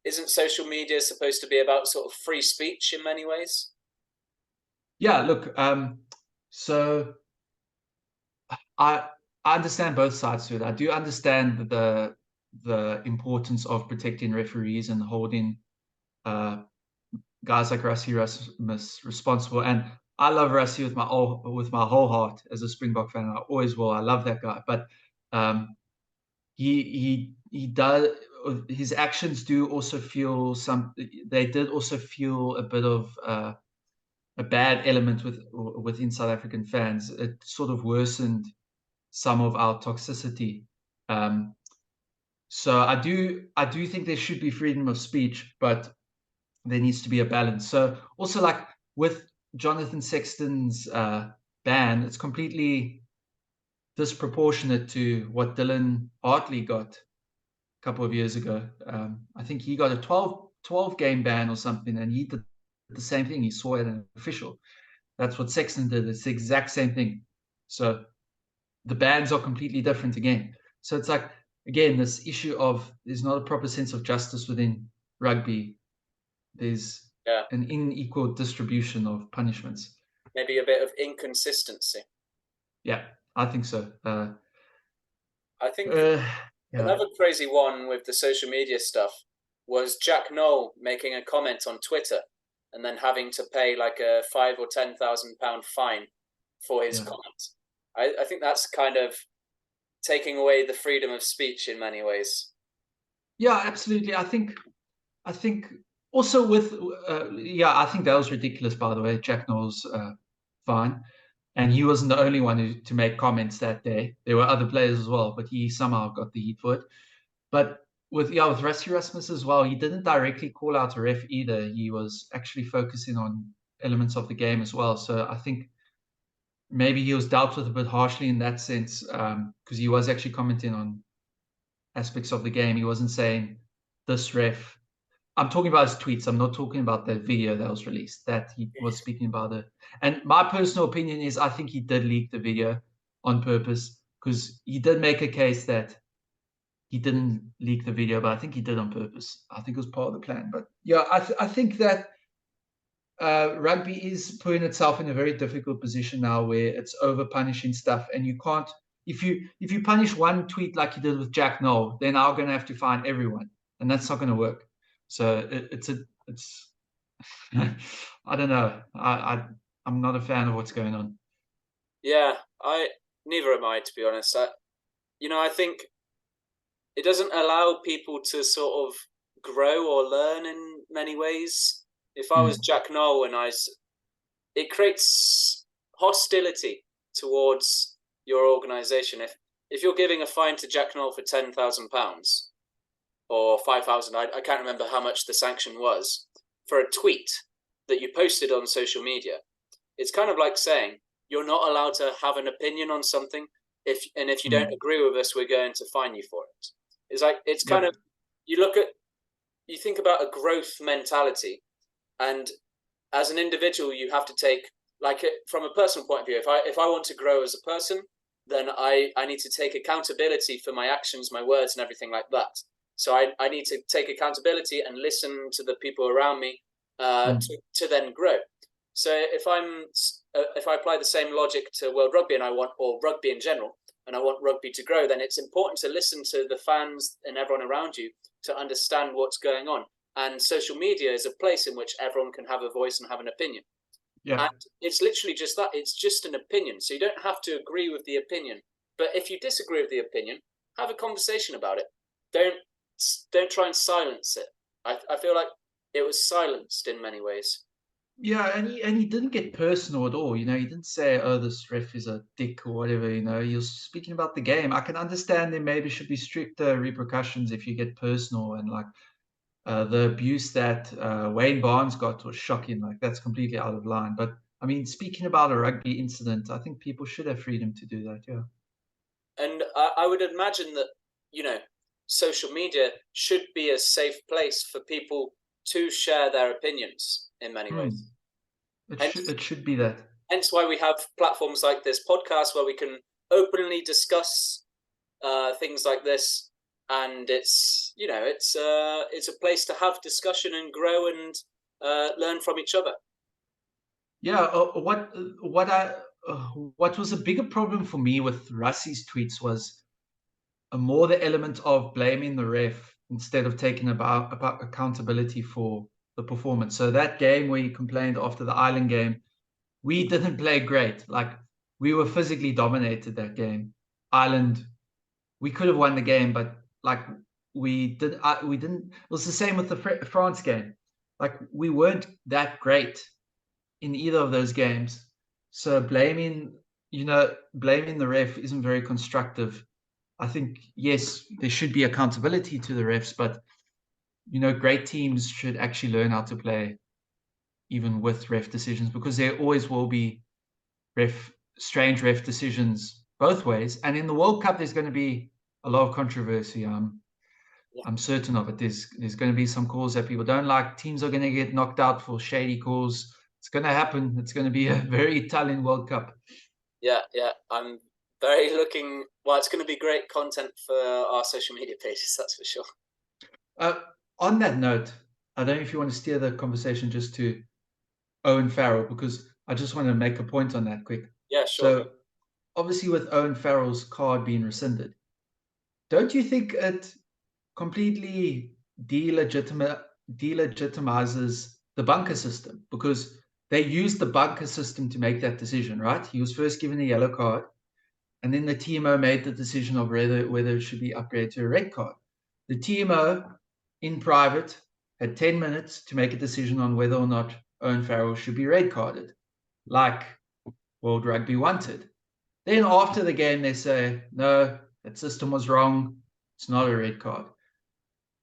Isn't social media supposed to be about sort of free speech in many ways? Yeah, look, so I I understand both sides to it. I do understand the importance of protecting referees and holding uh, guys like Rassie Erasmus responsible. And I love Rassie with my whole heart as a Springbok fan. I always will. I love that guy. But um, he does, his actions do also feel they did also feel a bit of a bad element within South African fans. It sort of worsened some of our toxicity. Um, so I do think there should be freedom of speech, but there needs to be a balance. So also, like with Jonathan Sexton's ban, it's completely disproportionate to what Dylan Hartley got a couple of years ago. I think he got a 12 game ban or something, and he did the same thing. He saw it an official. That's what Sexton did. It's the exact same thing. So the bans are completely different again. So it's like, again, this issue of there's not a proper sense of justice within rugby. There's an unequal distribution of punishments. Maybe a bit of inconsistency. Yeah, I think so. I think Yeah. another crazy one with the social media stuff was Jack Noel making a comment on Twitter and then having to pay like a £5,000 or £10,000 fine for his comment. I think that's kind of taking away the freedom of speech in many ways. Yeah, absolutely. I think also with I think that was ridiculous. By the way, Jack Noel's fine, and he wasn't the only one to make comments that day. There were other players as well, but he somehow got the heat for it. But with Rassie Rasmus as well, he didn't directly call out a ref either. He was actually focusing on elements of the game as well. So I think maybe he was dealt with a bit harshly in that sense, because he was actually commenting on aspects of the game. He wasn't saying this ref. I'm talking about his tweets. I'm not talking about the video that was released. That he was speaking about it. And my personal opinion is, I think he did leak the video on purpose, because he did make a case that he didn't leak the video, but I think he did on purpose. I think it was part of the plan. But yeah, I think that rugby is putting itself in a very difficult position now, where it's over punishing stuff, and you can't. If you punish one tweet like you did with Jack Noel, then I'm going to have to fine everyone, and that's not going to work. So it's I don't know. I'm not a fan of what's going on. Yeah, neither am I, to be honest. I think it doesn't allow people to sort of grow or learn in many ways. If I was Jack Noel it creates hostility towards your organisation. If you're giving a fine to Jack Noel for £10,000 or 5,000, I can't remember how much the sanction was, for a tweet that you posted on social media, it's kind of like saying you're not allowed to have an opinion on something. If you don't agree with us, we're going to fine you for it. It's kind of, you think about a growth mentality, and as an individual, you have to take, like, from a personal point of view. If I want to grow as a person, then I need to take accountability for my actions, my words, and everything like that. So I need to take accountability and listen to the people around me to then grow. So if I apply the same logic to World Rugby or rugby in general, and I want rugby to grow, then it's important to listen to the fans and everyone around you to understand what's going on. And social media is a place in which everyone can have a voice and have an opinion. Yeah. And it's literally just that. It's just an opinion. So you don't have to agree with the opinion. But if you disagree with the opinion, have a conversation about it. Don't try and silence it. I feel like it was silenced in many ways. Yeah, and he didn't get personal at all. He didn't say, "Oh, this ref is a dick" or whatever. He was speaking about the game. I can understand there maybe should be stricter repercussions if you get personal, and like the abuse that Wayne Barnes got was shocking. Like, that's completely out of line. But I mean, speaking about a rugby incident, I think people should have freedom to do that. Yeah. And I would imagine that, social media should be a safe place for people to share their opinions in many ways. It should be that. Hence why we have platforms like this podcast where we can openly discuss things like this, and it's a place to have discussion and grow and learn from each other. Yeah. What was a bigger problem for me with Rassie's tweets was more the element of blaming the ref instead of taking about accountability for the performance. So that game where he complained after the Island game, we didn't play great. Like, we were physically dominated that game. Ireland, we could have won the game, but like we didn't. It was the same with the France game. Like, we weren't that great in either of those games. So blaming the ref isn't very constructive. I think, yes, there should be accountability to the refs, but great teams should actually learn how to play even with ref decisions, because there always will be strange ref decisions both ways. And in the World Cup, there's going to be a lot of controversy. I'm certain of it. There's going to be some calls that people don't like. Teams are going to get knocked out for shady calls, it's going to happen. It's going to be a very Italian World Cup. Yeah, I'm very looking. Well, it's going to be great content for our social media pages, that's for sure. On that note, I don't know if you want to steer the conversation just to Owen Farrell, because I just want to make a point on that quick. Yeah, sure. So obviously with Owen Farrell's card being rescinded, don't you think it completely delegitimizes the bunker system? Because they used the bunker system to make that decision, right? He was first given a yellow card, and then the TMO made the decision of whether it should be upgraded to a red card. The TMO, in private, had 10 minutes to make a decision on whether or not Owen Farrell should be red carded, like World Rugby wanted. Then after the game, they say, no, that system was wrong. It's not a red card.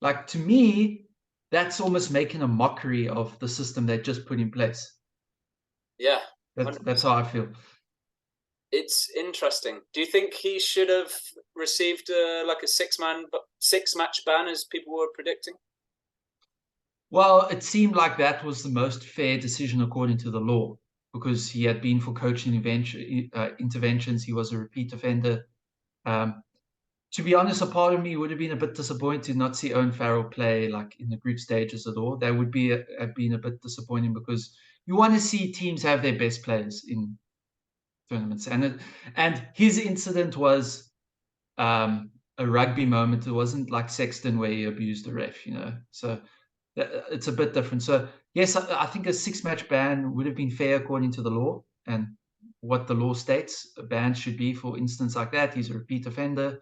Like, to me, that's almost making a mockery of the system they just put in place. Yeah, that's how I feel. It's interesting. Do you think he should have received like a six-match ban, as people were predicting? Well, it seemed like that was the most fair decision according to the law, because he had been for coaching interventions. He was a repeat offender. To be honest, a part of me would have been a bit disappointed to not see Owen Farrell play like in the group stages at all. That would have been a bit disappointing, because you want to see teams have their best players in tournaments. And his incident was a rugby moment. It wasn't like Sexton where he abused the ref, So it's a bit different. So yes, I think a 6-match ban would have been fair according to the law and what the law states a ban should be for instance like that. He's a repeat offender.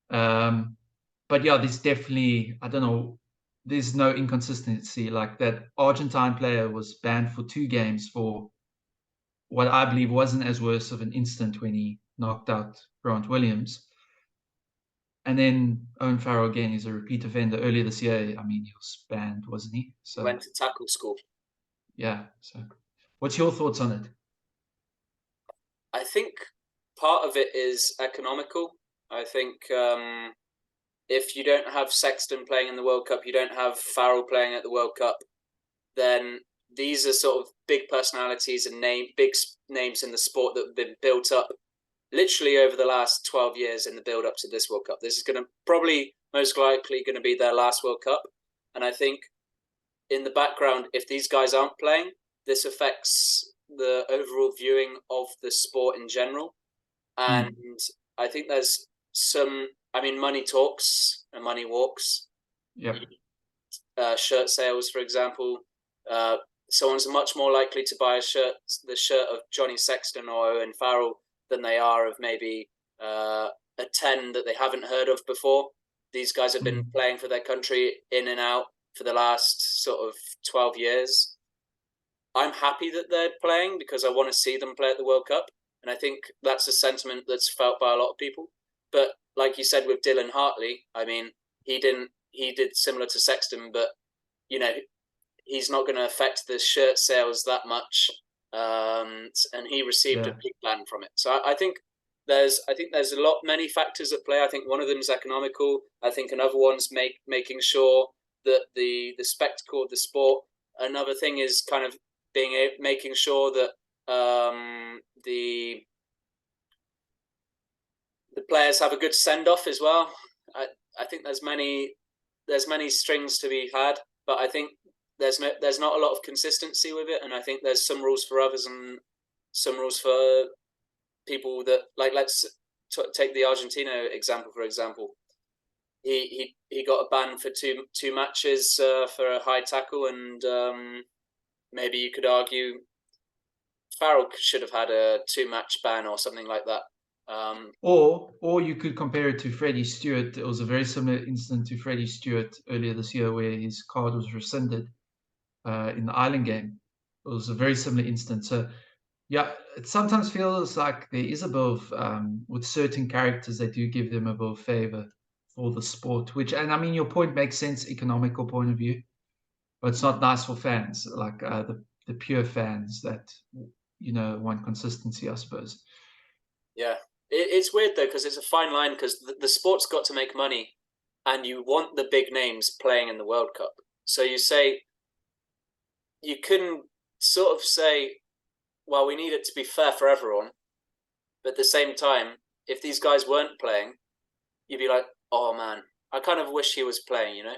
But yeah, there's definitely, I don't know, there's no inconsistency. Like that Argentine player was banned for 2 games for what I believe wasn't as worse of an incident when he knocked out Grant Williams. And then Owen Farrell again is a repeat offender. Earlier this year, I mean, he was banned, wasn't he? So went to tackle school. Yeah. So what's your thoughts on it? I think part of it is economical. I think if you don't have Sexton playing in the World Cup, you don't have Farrell playing at the World Cup, then these are sort of big personalities and big names in the sport that have been built up literally over the last 12 years in the build up to this World Cup. This is going to probably most likely going to be their last World Cup. And I think in the background, if these guys aren't playing, this affects the overall viewing of the sport in general. And I think there's money talks and money walks. Yeah. Shirt sales, for example. Someone's much more likely to buy the shirt of Johnny Sexton or Owen Farrell than they are of maybe a 10 that they haven't heard of before. These guys have been playing for their country in and out for the last sort of 12 years. I'm happy that they're playing because I want to see them play at the World Cup. And I think that's a sentiment that's felt by a lot of people. But like you said with Dylan Hartley, I mean, he did similar to Sexton, but, he's not going to affect the shirt sales that much. And he received a big ban from it. So I think there's many factors at play. I think one of them is economical. I think another one's making sure that the spectacle of the sport. Another thing is kind of making sure that the players have a good send off as well. I think there's many strings to be had, but I think there's not a lot of consistency with it, and I think there's some rules for others and some rules for people that, like, let's take the Argentina example, for example. He got a ban for two matches for a high tackle, and maybe you could argue Farrell should have had a 2-match ban or something like that. Or you could compare it to Freddie Stewart. It was a very similar incident to Freddie Stewart earlier this year where his card was rescinded in the Ireland game. It was a very similar instance. So yeah, it sometimes feels like there is a bit of, with certain characters, they do give them a bit of favor for the sport, and I mean, your point makes sense, economical point of view, but it's not nice for fans, like the pure fans that, want consistency, I suppose. Yeah, it's weird though, because it's a fine line, because the sport's got to make money, and you want the big names playing in the World Cup. So you say you couldn't sort of say, well, we need it to be fair for everyone, but at the same time, if these guys weren't playing, you'd be like, oh man, I kind of wish he was playing, you know.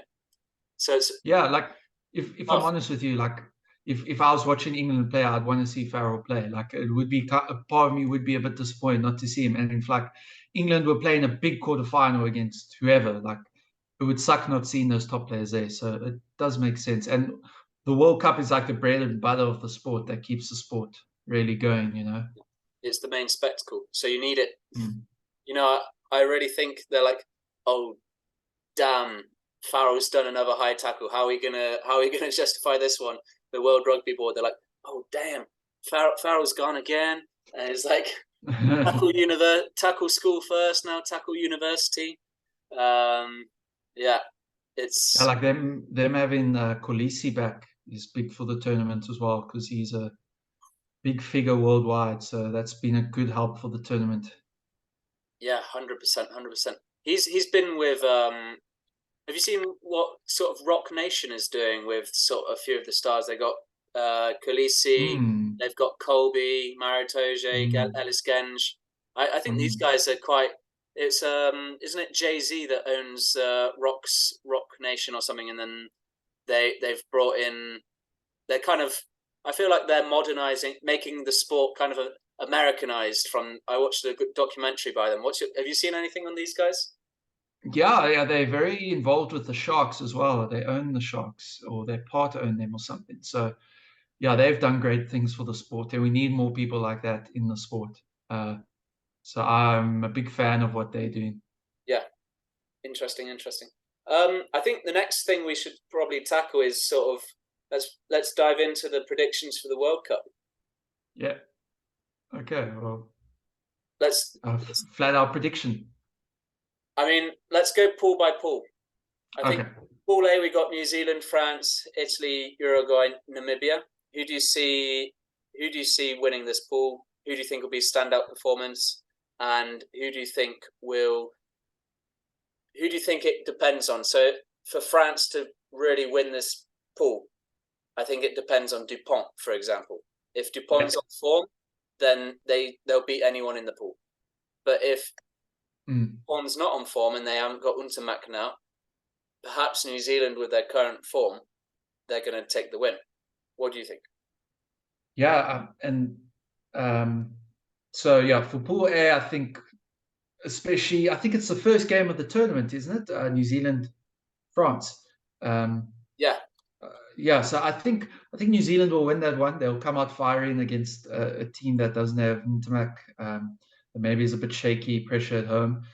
So it's Yeah, like if I'm tough. honest with you, like if I was watching England play, I'd want to see Farrell play. Like it would be a part of me would be a bit disappointed not to see him. And if like England were playing a big quarterfinal against whoever, like it would suck not seeing those top players there. So it does make sense. And the World Cup is like the bread and butter of the sport that keeps the sport really going, you know. It's the main spectacle, so you need it. Mm. You know, I really think they're like, oh damn, Farrell's done another high tackle. How are we gonna justify this one? The World Rugby Board, they're like, oh damn, Farrell's gone again, and it's like tackle school first, now tackle university. Yeah, Yeah, it's like them having Kolisi back is big for the tournament as well because he's a big figure worldwide. So that's been a good help for the tournament. yeah, 100%, 100%. He's been with. Have you seen what sort of Rock Nation is doing with sort of a few of the stars? They got Khaleesi, Mm, they've got Colby, Maritoje, mm, Ellis Genge. I think these mm. guys are quite. It's isn't it Jay-Z that owns Rock Nation or something, and then they've brought in. They're kind of. I feel like they're modernizing, making the sport kind of Americanized. From I watched a good documentary by them. Have you seen anything on these guys? Yeah, they're very involved with the Sharks as well. They own the Sharks or their part own them or something. So yeah, they've done great things for the sport, and we need more people like that in the sport. Uh, so I'm a big fan of what they're doing. Yeah. Interesting, interesting. I think the next thing we should probably tackle is sort of let's dive into the predictions for the World Cup. Yeah. Okay. Well, Let's, flat out prediction. I mean, let's go pool by pool. I think Okay. Pool A we got New Zealand, France, Italy, Uruguay, Namibia. Who do you see? Who do you see winning this pool? Who do you think will be standout performance? And who do you think will? Who do you think it depends on? So for France to really win this pool, I think it depends on Dupont, for example. If Yeah. Dupont's on form, then they'll beat anyone in the pool. But if Mm. Dupont's not on form and they haven't got Untermack now, perhaps New Zealand with their current form, they're going to take the win. What do you think? Yeah. And um, so yeah, for Pool A, I think especially, I think it's the first game of the tournament, isn't it? New Zealand, France. Um, Yeah, yeah, so I think New Zealand will win that one. They'll come out firing against a team that doesn't have Ntamak, that maybe is a bit shaky, pressure at home.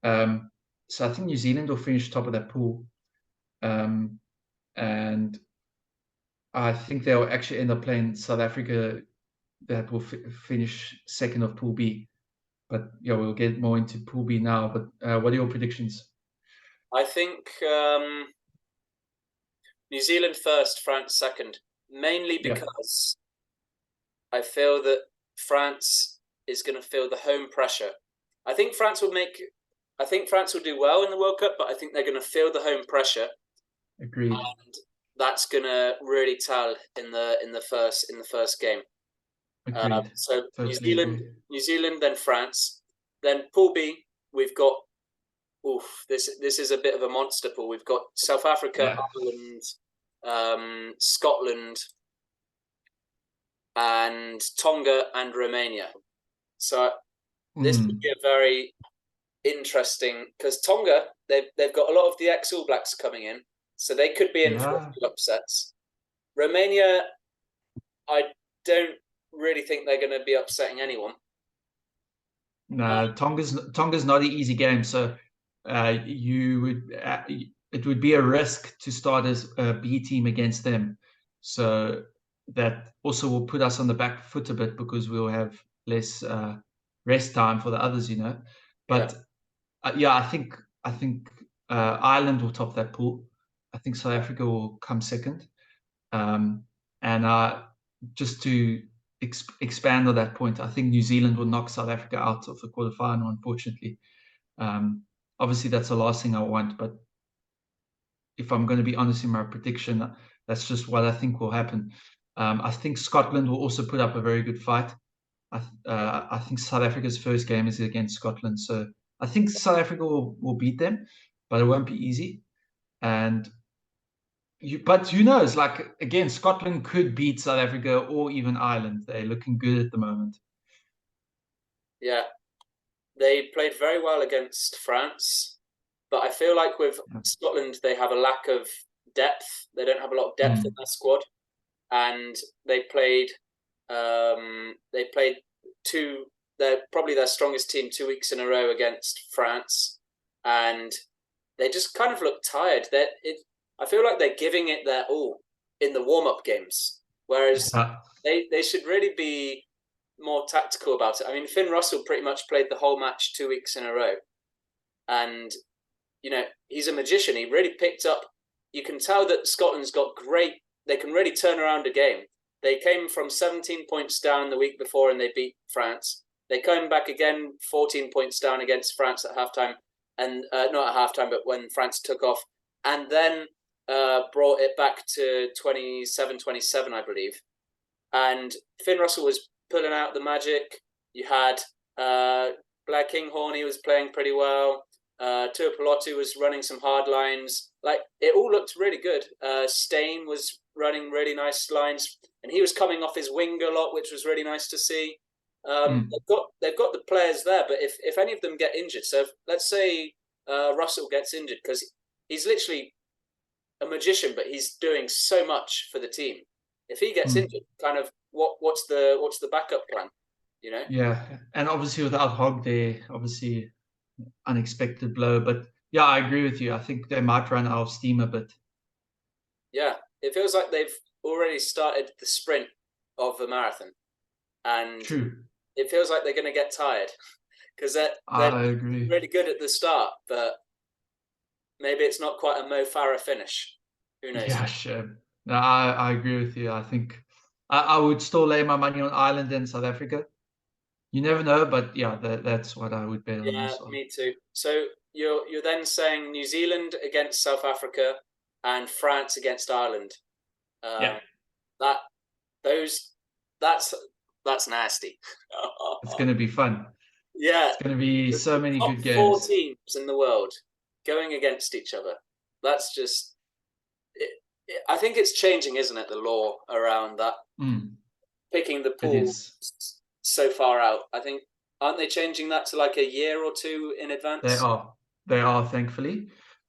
So I think New Zealand will finish top of that pool, and I think they'll actually end up playing South Africa, that will finish second of Pool B. But yeah, we'll get more into Pool B now. But what are your predictions? I think New Zealand first, France second, mainly Yeah, because I feel that France is going to feel the home pressure. I think France will make. I think France will do well in the World Cup, but I think they're going to feel the home pressure, agreed. and that's going to really tell in the first game. Agreed. So Totally agree. New Zealand, then France, then Pool B. We've got. Oof, this is a bit of a monster pool. We've got South Africa, Yeah. Ireland, Scotland, and Tonga and Romania. So this could be Mm. a very interesting because Tonga they've got a lot of the ex All Blacks coming in, so they could be in for a Yeah. few upsets. Romania, I don't really think they're going to be upsetting anyone. Uh, No, Tonga's not an easy game, so you would it would be a risk to start as a B team against them. So that also will put us on the back foot a bit because we'll have less rest time for the others, you know. yeah, But yeah, I think Ireland will top that pool. I think South yeah, Africa will come second. Um, and just to expand on that point, I think New Zealand will knock South Africa out of the quarterfinal, unfortunately. Um, Obviously, that's the last thing I want, but if I'm going to be honest in my prediction, that's just what I think will happen. I think Scotland will also put up a very good fight. I think South Africa's first game is against Scotland, so I think South Africa will beat them, but it won't be easy. And but who knows? Like again, Scotland could beat South Africa or even Ireland. They're looking good at the moment. Yeah, they played very well against France, but I feel like with Scotland they have a lack of depth. They don't have a lot of depth in their squad, and they played two. They're probably their strongest team 2 weeks in a row against France, and they just kind of look tired. I feel like they're giving it their all in the warm-up games, whereas they should really be more tactical about it. I mean, Finn Russell pretty much played the whole match 2 weeks in a row, and he's a magician. He really picked up. You can tell that Scotland's got great. They can really turn around a game. They came from 17 points down the week before, and they beat France. They came back again, 14 points down against France at halftime, and not at halftime, but when France took off, and then brought it back to 27-27, I believe. And Finn Russell was pulling out the magic. You had Blair Kinghorn, he was playing pretty well. Tuipulotu was running some hard lines. Like, it all looked really good. Stain was running really nice lines, and he was coming off his wing a lot, which was really nice to see. They've got the players there, but if any of them get injured, so let's say Russell gets injured, because he's literally a magician, but he's doing so much for the team. If he gets injured, kind of what's the backup plan? Yeah, and obviously without Hogg there, obviously unexpected blow. But yeah, I agree with you. I think they might run out of steam a bit. Yeah, it feels like they've already started the sprint of the marathon, and True. It feels like they're going to get tired because I agree. really good at the start, but maybe it's not quite a Mo Farah finish. Who knows? Yeah, sure. No, I agree with you. I think I would still lay my money on Ireland and South Africa. You never know, but yeah, that's what I would bet on Yeah, as well. me too. So you're then saying New Zealand against South Africa and France against Ireland. Yeah, That those that's nasty. it's going to be fun. Yeah, It's going to be so many top good four games. teams in the world going against each other. That's just. I think it's changing, isn't it? The law around that picking the It pool is. so far out. I think aren't they changing that to like a year or two in advance? They are, thankfully.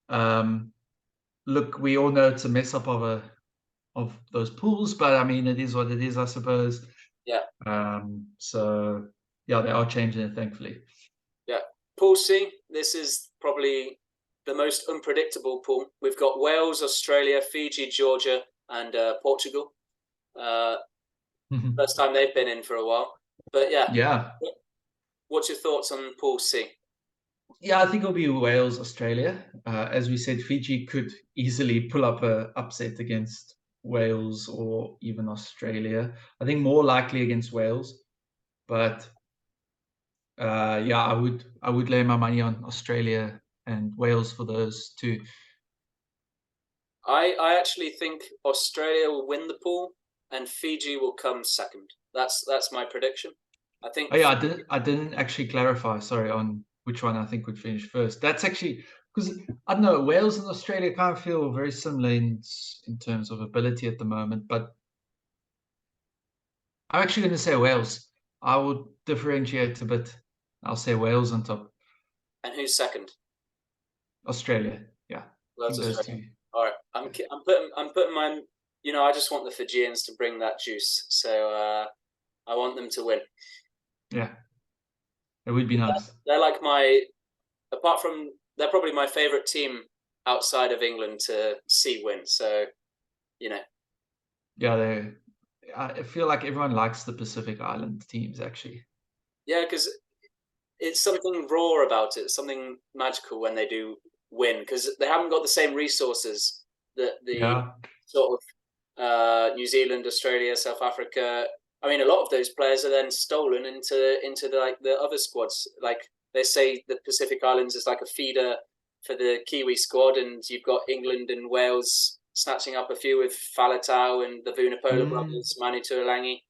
Look, we all know it's a mess up of those pools, but I mean, it is what it is, I suppose. Yeah. So yeah, they are changing it, thankfully. Yeah. Pool C, this is probably the most unpredictable pool. We've got Wales, Australia, Fiji, Georgia, and Portugal. First time they've been in for a while. But yeah. Yeah. What's your thoughts on Pool C? Yeah, I think it'll be Wales, Australia. As we said, Fiji could easily pull up a upset against Wales or even Australia. I think more likely against Wales, but yeah, I would lay my money on Australia and Wales for those two. I actually think Australia will win the pool and Fiji will come second. That's my prediction. I think. Oh yeah, I didn't actually clarify. Sorry, on which one I think would finish first. That's actually because I don't know, Wales and Australia kind of feel very similar in terms of ability at the moment, but I'm actually going to say Wales. I would differentiate a bit. I'll say Wales on top. And who's second? Australia. Yeah, I That's think those Australia. two. All right, I'm putting my. I just want the Fijians to bring that juice, so I want them to win. Yeah, it would be nice. They're like apart from they're probably my favorite team outside of England to see win. So, Yeah, I feel like everyone likes the Pacific Island teams actually. Yeah, because it's something raw about it, something magical when they do win, because they haven't got the same resources that the Yeah. sort of New Zealand, Australia, South Africa. I mean, a lot of those players are then stolen into the other squads. Like they say, the Pacific Islands is like a feeder for the Kiwi squad, and you've got England and Wales snatching up a few with Faletau and the Vunipola Mm. brothers, Manu Tuolangi.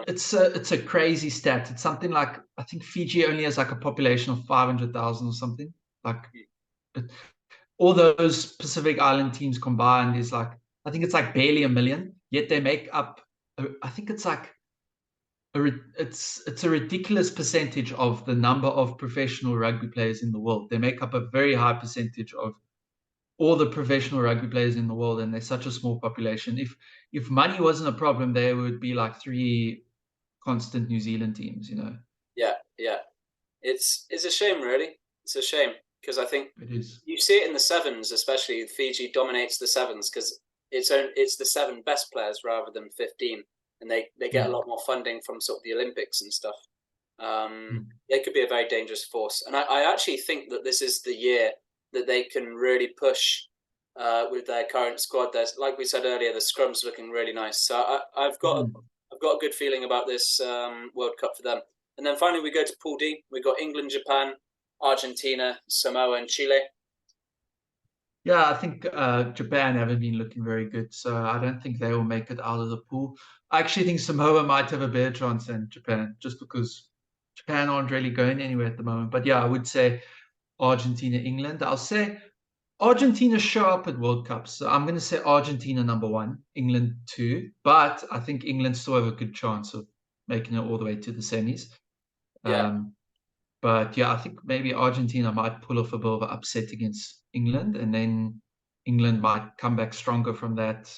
It's a crazy stat. It's something like, I think Fiji only has like a population of 500,000 or something. Like it, all those Pacific Island teams combined is like, I think it's like barely a million. Yet they make up, I think it's like it's a ridiculous percentage of the number of professional rugby players in the world. They make up a very high percentage of all the professional rugby players in the world, and they're such a small population. If money wasn't a problem, there would be like 3 constant New Zealand teams. Yeah, yeah. It's a shame, really. It's a shame because I think It is. you see it in the sevens, especially Fiji dominates the sevens because it's the 7 best players rather than 15, and they get a Mm. lot more funding from sort of the Olympics and stuff. Mm. They could be a very dangerous force, and I actually think that this is the year that they can really push with their current squad. There's, like we said earlier, the scrum's looking really nice. So I've got Mm. I've got a good feeling about this World Cup for them. And then finally, we go to Pool D. We've got England, Japan, Argentina, Samoa, and Chile. Yeah, I think Japan haven't been looking very good, so I don't think they will make it out of the pool. I actually think Samoa might have a better chance than Japan, just because Japan aren't really going anywhere at the moment. But yeah, I would say Argentina, England. I'll say Argentina show up at World Cups. So I'm going to say Argentina number 1, England 2. But I think England still have a good chance of making it all the way to the semis. Yeah, But yeah, I think maybe Argentina might pull off a bit of an upset against England, and then England might come back stronger from that.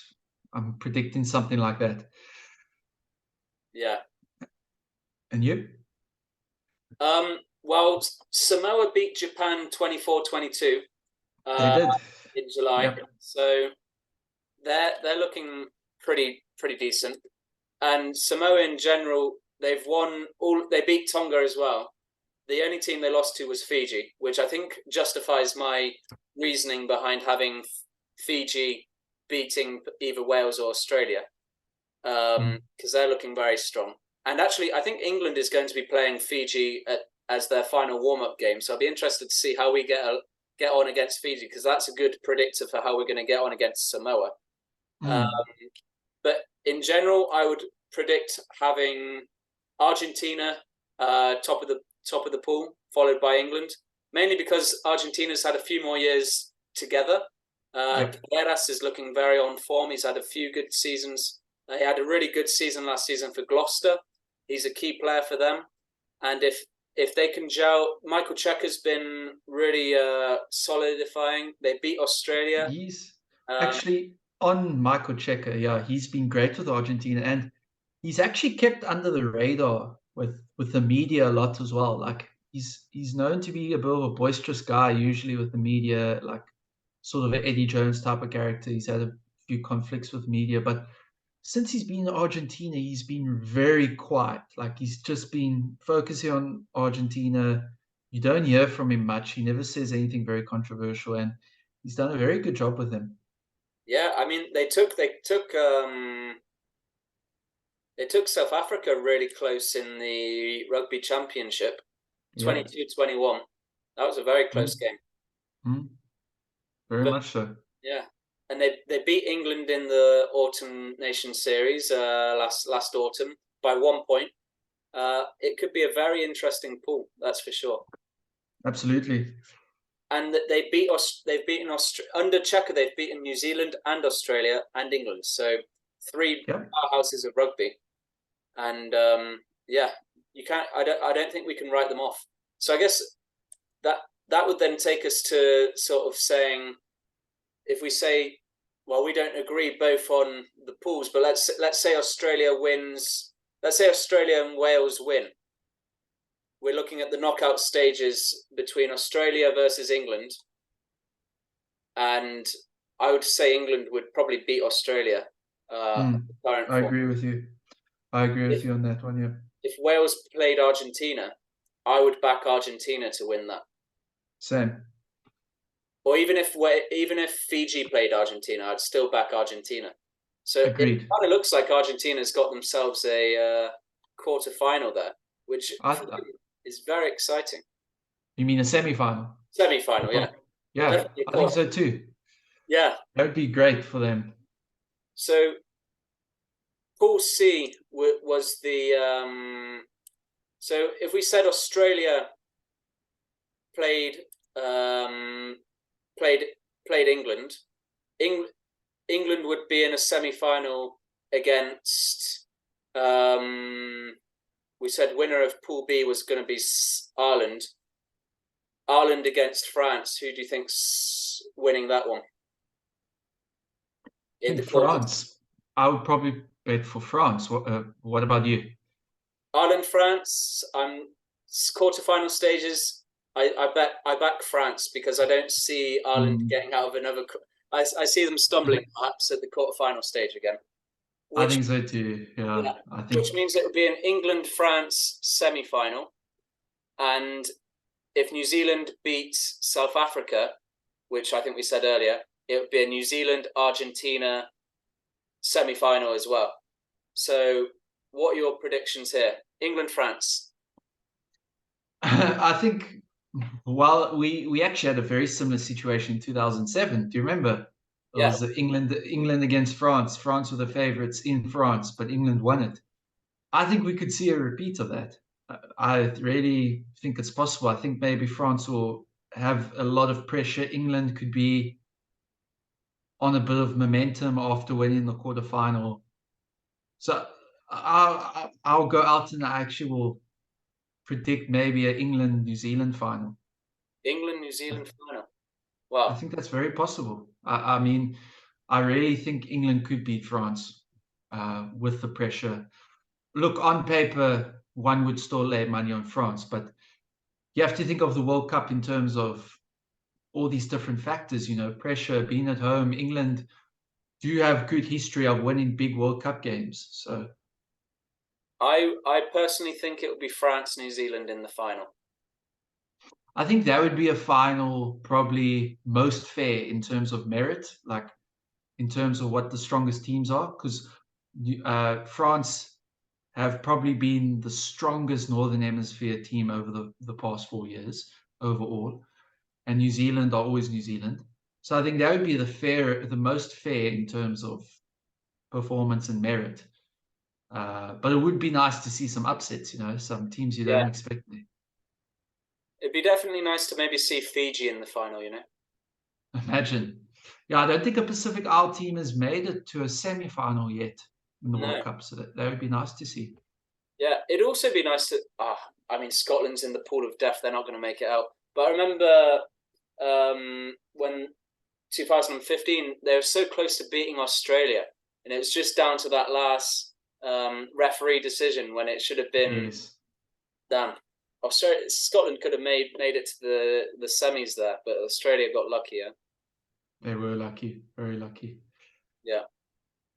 I'm predicting something like that. yeah. And you? Well, Samoa beat Japan 24-22 They uh, did. in July, Yep. so they're looking pretty decent. And Samoa in general, they've won all. They beat Tonga as well. The only team they lost to was Fiji, which I think justifies my reasoning behind having Fiji beating either Wales or Australia, Mm. because they're looking very strong. And actually, I think England is going to be playing Fiji as their final warm-up game. So I'll be interested to see how we get on against Fiji, because that's a good predictor for how we're going to get on against Samoa. Um, Mm. but in general, I would predict having Argentina top of the pool, followed by England, mainly because Argentina's had a few more years together. Yep. Carreras is looking very on form. He's had a few good seasons. He had a really good season last season for Gloucester. He's a key player for them, and if they can gel, Michael Checker's been really solidifying. They beat Australia. He's Um, actually on Michael Checker. Yeah, he's been great with Argentina, and he's actually kept under the radar with the media a lot as well. Like he's known to be a bit of a boisterous guy, usually with the media, like sort of an Eddie Jones type of character. He's had a few conflicts with media, but since he's been in Argentina, he's been very quiet. Like he's just been focusing on Argentina. You don't hear from him much. He never says anything very controversial, and he's done a very good job with them. yeah, I mean they took South Africa really close in the rugby championship, Yep. 22-21. That was a very close Mm, game. mm, very But much so. yeah, and they beat England in the Autumn Nation Series last autumn by 1 point. It could be a very interesting pool, that's for sure. Absolutely. And they beat us. They've beaten under Checker. They've beaten New Zealand and Australia and England. So 3 Yep. powerhouses of rugby. And yeah, you can't. I don't think we can write them off. So I guess that that would then take us to sort of saying, if we say, well, we don't agree both on the pools, but let's say Australia wins. Let's say Australia and Wales win. We're looking at the knockout stages between Australia versus England, and I would say England would probably beat Australia. Mm, Current I form. agree with you. I agree with If you on that one. Yeah. if Wales played Argentina, I would back Argentina to win that. Same. Or even if Fiji played Argentina, I'd still back Argentina. So it Agreed. kind of looks like Argentina's got themselves a quarter final there, which I, is very exciting. you mean a semi-final? Semi final, yeah, Yeah, definitely a I think quarter. so too. Yeah. That would be great for them. So Pool C was the so if we said Australia played um, played played England, Eng- England would be in a semi-final against. We said winner of Pool B was going to be Ireland. Ireland against France. Who do you think's winning that one I in the think quarters? France. I would probably bet for France. What about you? Ireland, France. Quarterfinal stages. I back France because I don't see Ireland Mm, getting out of another. I see them stumbling perhaps at the quarterfinal stage again, I which think so too. Yeah, yeah, I which think means it would be an England France semi final, and if New Zealand beats South Africa, which I think we said earlier, it would be a New Zealand Argentina semi final as well. So, what are your predictions here? England France. I think. Well, we actually had a very similar situation in 2007. Do you remember? It Yeah, was England against France. France were the favourites in France, but England won it. I think we could see a repeat of that. I really think it's possible. I think maybe France will have a lot of pressure. England could be on a bit of momentum after winning the quarterfinal. So I'll go out and I actually will predict maybe an England New Zealand final. England New Zealand final. I Wow. think that's very possible. I mean, I really think England could beat France with the pressure. Look, on paper, one would still lay money on France, but you have to think of the World Cup in terms of all these different factors, pressure, being at home. England do have good history of winning big World Cup games. So I personally think it will be France New Zealand in the final. I think that would be a final probably most fair in terms of merit, like in terms of what the strongest teams are, because France have probably been the strongest Northern Hemisphere team over the past 4 years overall, and New Zealand are always New Zealand. So I think that would be the most fair in terms of performance and merit. But it would be nice to see some upsets, some teams you Yeah, don't expect there. it'd be definitely nice to maybe see Fiji in the final. Imagine. Yeah, I don't think a Pacific Isle team has made it to a semi-final yet in the World No. Cup, so that would be nice to see. Yeah, it'd also be nice to. I mean, Scotland's in the pool of death; they're not going to make it out. But I remember when 2015 they were so close to beating Australia, and it was just down to that last referee decision when it should have been Yes, done. Australia, Scotland could have made it to the semis there, but Australia got luckier. they were lucky, very lucky. Yeah.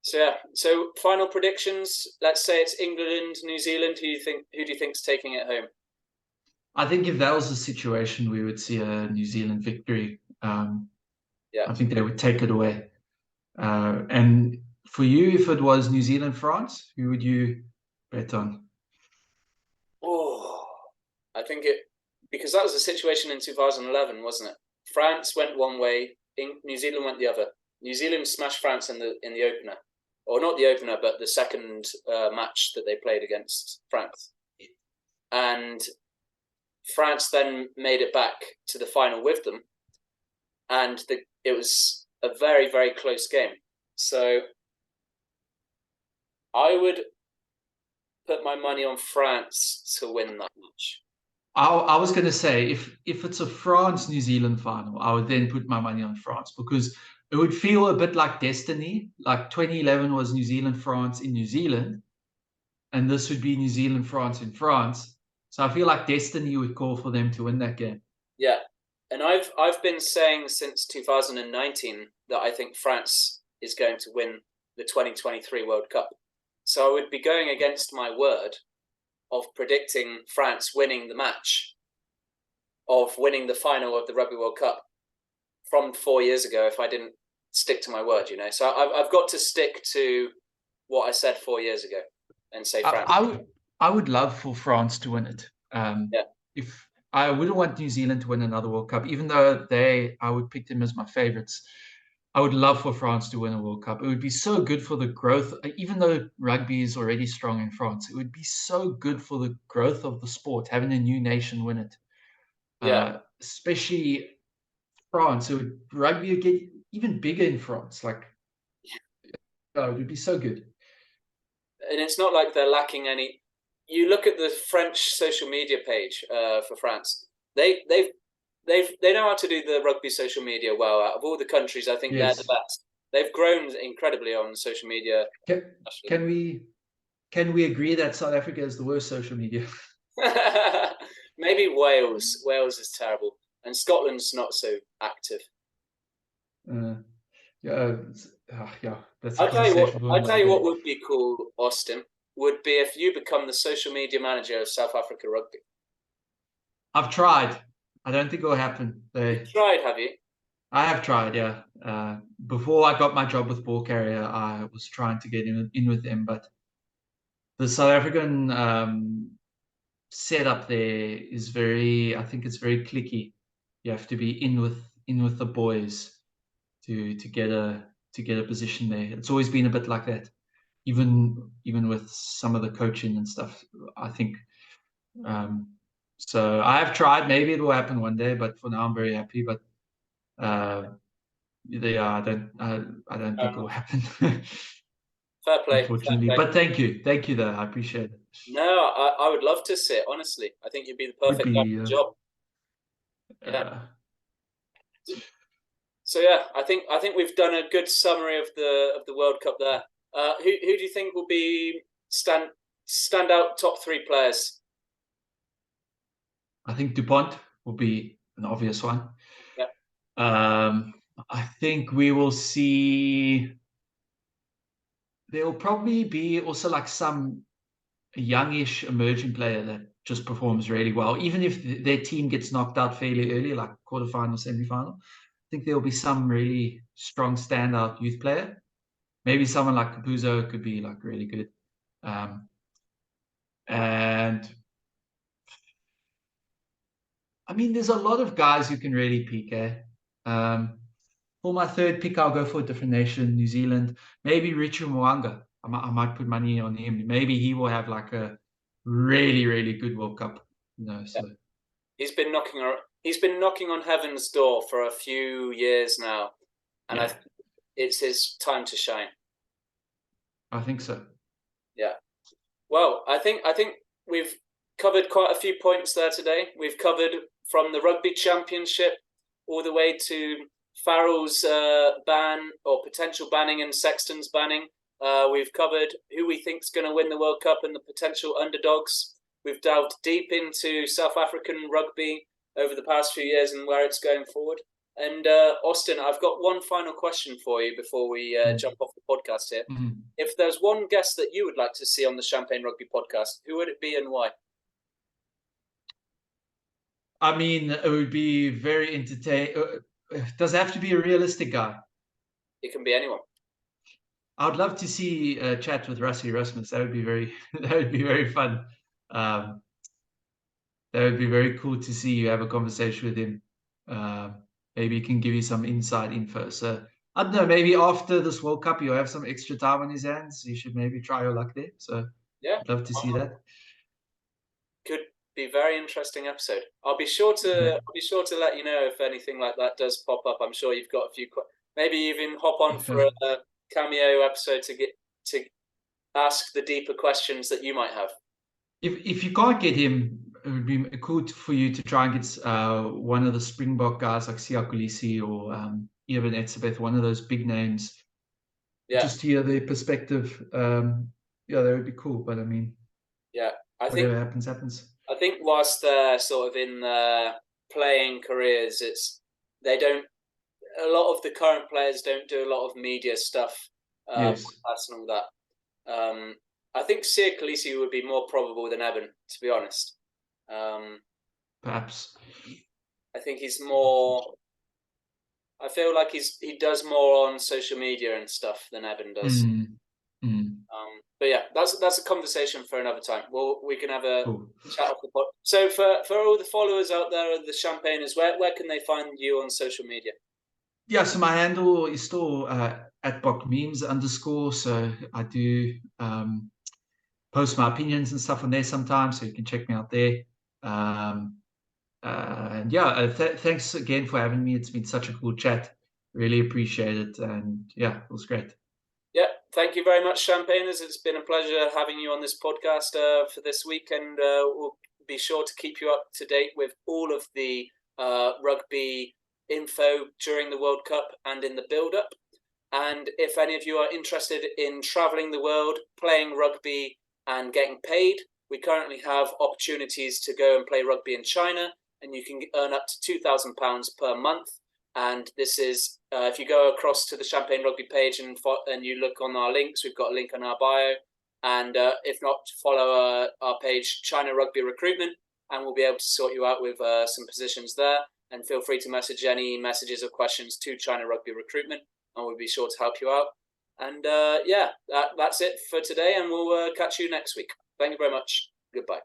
So yeah. So final predictions. Let's say it's England, New Zealand. Who do you think's taking it home? I think if that was the situation, we would see a New Zealand victory. Yeah. I think they would take it away. And for you, if it was New Zealand, France, who would you bet on? Oh, I think it because that was the situation in 2011, wasn't it? France went one way, New Zealand went the other. New Zealand smashed France in the opener, or not the opener, but the second match that they played against France, and France then made it back to the final with them, and it was a very close game. So I would put my money on France to win that match. I was going to say if it's a France New Zealand final, I would then put my money on France because it would feel a bit like destiny. Like 2011 was New Zealand France in New Zealand, and this would be New Zealand France in France. So I feel like destiny would call for them to win that game. Yeah, and I've been saying since 2019 that I think France is going to win the 2023 World Cup. So I would be going against my word of predicting France winning the match, of winning the final of the Rugby World Cup from 4 years ago if I didn't stick to my word. So I've got to stick to what I said 4 years ago and say I, France. I would I would love for France to win it. Yeah, If I wouldn't want New Zealand to win another World Cup, even though I would pick them as my favorites. I would love for France to win a World Cup. It would be so good for the growth, even though rugby is already strong in France. It would be so good for the growth of the sport, having a new nation win it. Yeah. Especially France. Rugby would get even bigger in France. Like, it would be so good. And it's not like they're lacking any. You look at the French social media page for France. They know how to do the rugby social media well. Out of all the countries, I think they're the Yes. best. They've grown incredibly on social media. Can we agree that South Africa is the worst social media? Maybe Wales. Wales is terrible, and Scotland's not so active. Yeah, yeah, that's a conversation for I'll tell another you what day. would be cool, Austin, would be if you become the social media manager of South Africa Rugby. I've tried. I don't think it will happen. You've tried, have you? I have tried, yeah. Before I got my job with Ball Carrier, I was trying to get in with them, but the South African setup there is I think it's very cliquey. You have to be in with the boys to get a position there. It's always been a bit like that, even with some of the coaching and stuff. I think. So I have tried. Maybe it will happen one day, but for now I'm very happy. But yeah, I don't think it will happen. Fair play. Unfortunately, Fair play. but thank you though. I appreciate it. No, I would love to sit. Honestly, I think you'd be the Would perfect guy be for the job. Yeah. uh, So yeah, I think we've done a good summary of the World Cup there. Who do you think will be stand out top three players? I think Dupont will be an obvious one. Yeah. I think we will see. There will probably be also like some youngish emerging player that just performs really well, even if their team gets knocked out fairly early, like quarterfinal, semi-final. I think there will be some really strong standout youth player. Maybe someone like Capuzzo could be like really good. And I mean, there's a lot of guys who can really peak. For my third pick, I'll go for a different nation, New Zealand. Maybe Richard Mwanga. I might put money on him. Maybe he will have like a really, really good World Cup. Yeah. So He's been knocking on heaven's door for a few years now, and yeah, it's his time to shine. I think so. Yeah. Well, I think we've covered quite a few points there today. We've covered from the Rugby Championship all the way to Farrell's ban or potential banning and Sexton's banning. We've covered who we think is going to win the World Cup and the potential underdogs. We've delved deep into South African rugby over the past few years and where it's going forward. And Austin, I've got one final question for you before we jump off the podcast here. Mm-hmm. If there's one guest that you would like to see on the Champagne Rugby podcast, who would it be and why? I mean, it would be very entertaining. Does it have to be a realistic guy? It can be anyone. I would love to see a chat with Rassie Erasmus. That would be that would be very fun. That would be very cool to see you have a conversation with him. Maybe he can give you some inside info. So I don't know, maybe after this World Cup, you'll have some extra time on his hands. You should maybe try your luck there. So yeah, I'd love to see that. Could be a very interesting episode. I'll be sure to let you know if anything like that does pop up. I'm sure you've got a few. Maybe even hop on for a cameo episode to ask the deeper questions that you might have. If you can't get him, it would be cool for you to try and get one of the Springbok guys like Siya Kolisi or Evan Etzebeth, one of those big names. Yeah. Just to hear their perspective. Yeah, that would be cool. But I mean, yeah, whatever happens, happens. I think whilst they're sort of in their playing careers, they don't. A lot of the current players don't do a lot of media stuff, Yes. and all that. I think Siya Kolisi would be more probable than Evan, to be honest. Perhaps. I think he's more. I feel like he does more on social media and stuff than Evan does. But yeah, that's a conversation for another time. We can have a chat off the pod. So for all the followers out there of the Champagners, where can they find you on social media? Yeah, so my handle is still at @bokmemes_. So I do post my opinions and stuff on there sometimes, so you can check me out there. Um, and yeah, thanks again for having me. It's been such a cool chat. Really appreciate it, and yeah, it was great. Yeah, thank you very much, Champagners. It's been a pleasure having you on this podcast for this week, and we'll be sure to keep you up to date with all of the rugby info during the World Cup and in the build-up. And if any of you are interested in traveling the world, playing rugby and getting paid, we currently have opportunities to go and play rugby in China, and you can earn up to £2,000 per month. And this is, if you go across to the Champagne Rugby page and you look on our links, we've got a link on our bio. And if not, follow our page, China Rugby Recruitment, and we'll be able to sort you out with some positions there. And feel free to message any messages or questions to China Rugby Recruitment, and we'll be sure to help you out. And yeah, that's it for today, and we'll catch you next week. Thank you very much. Goodbye.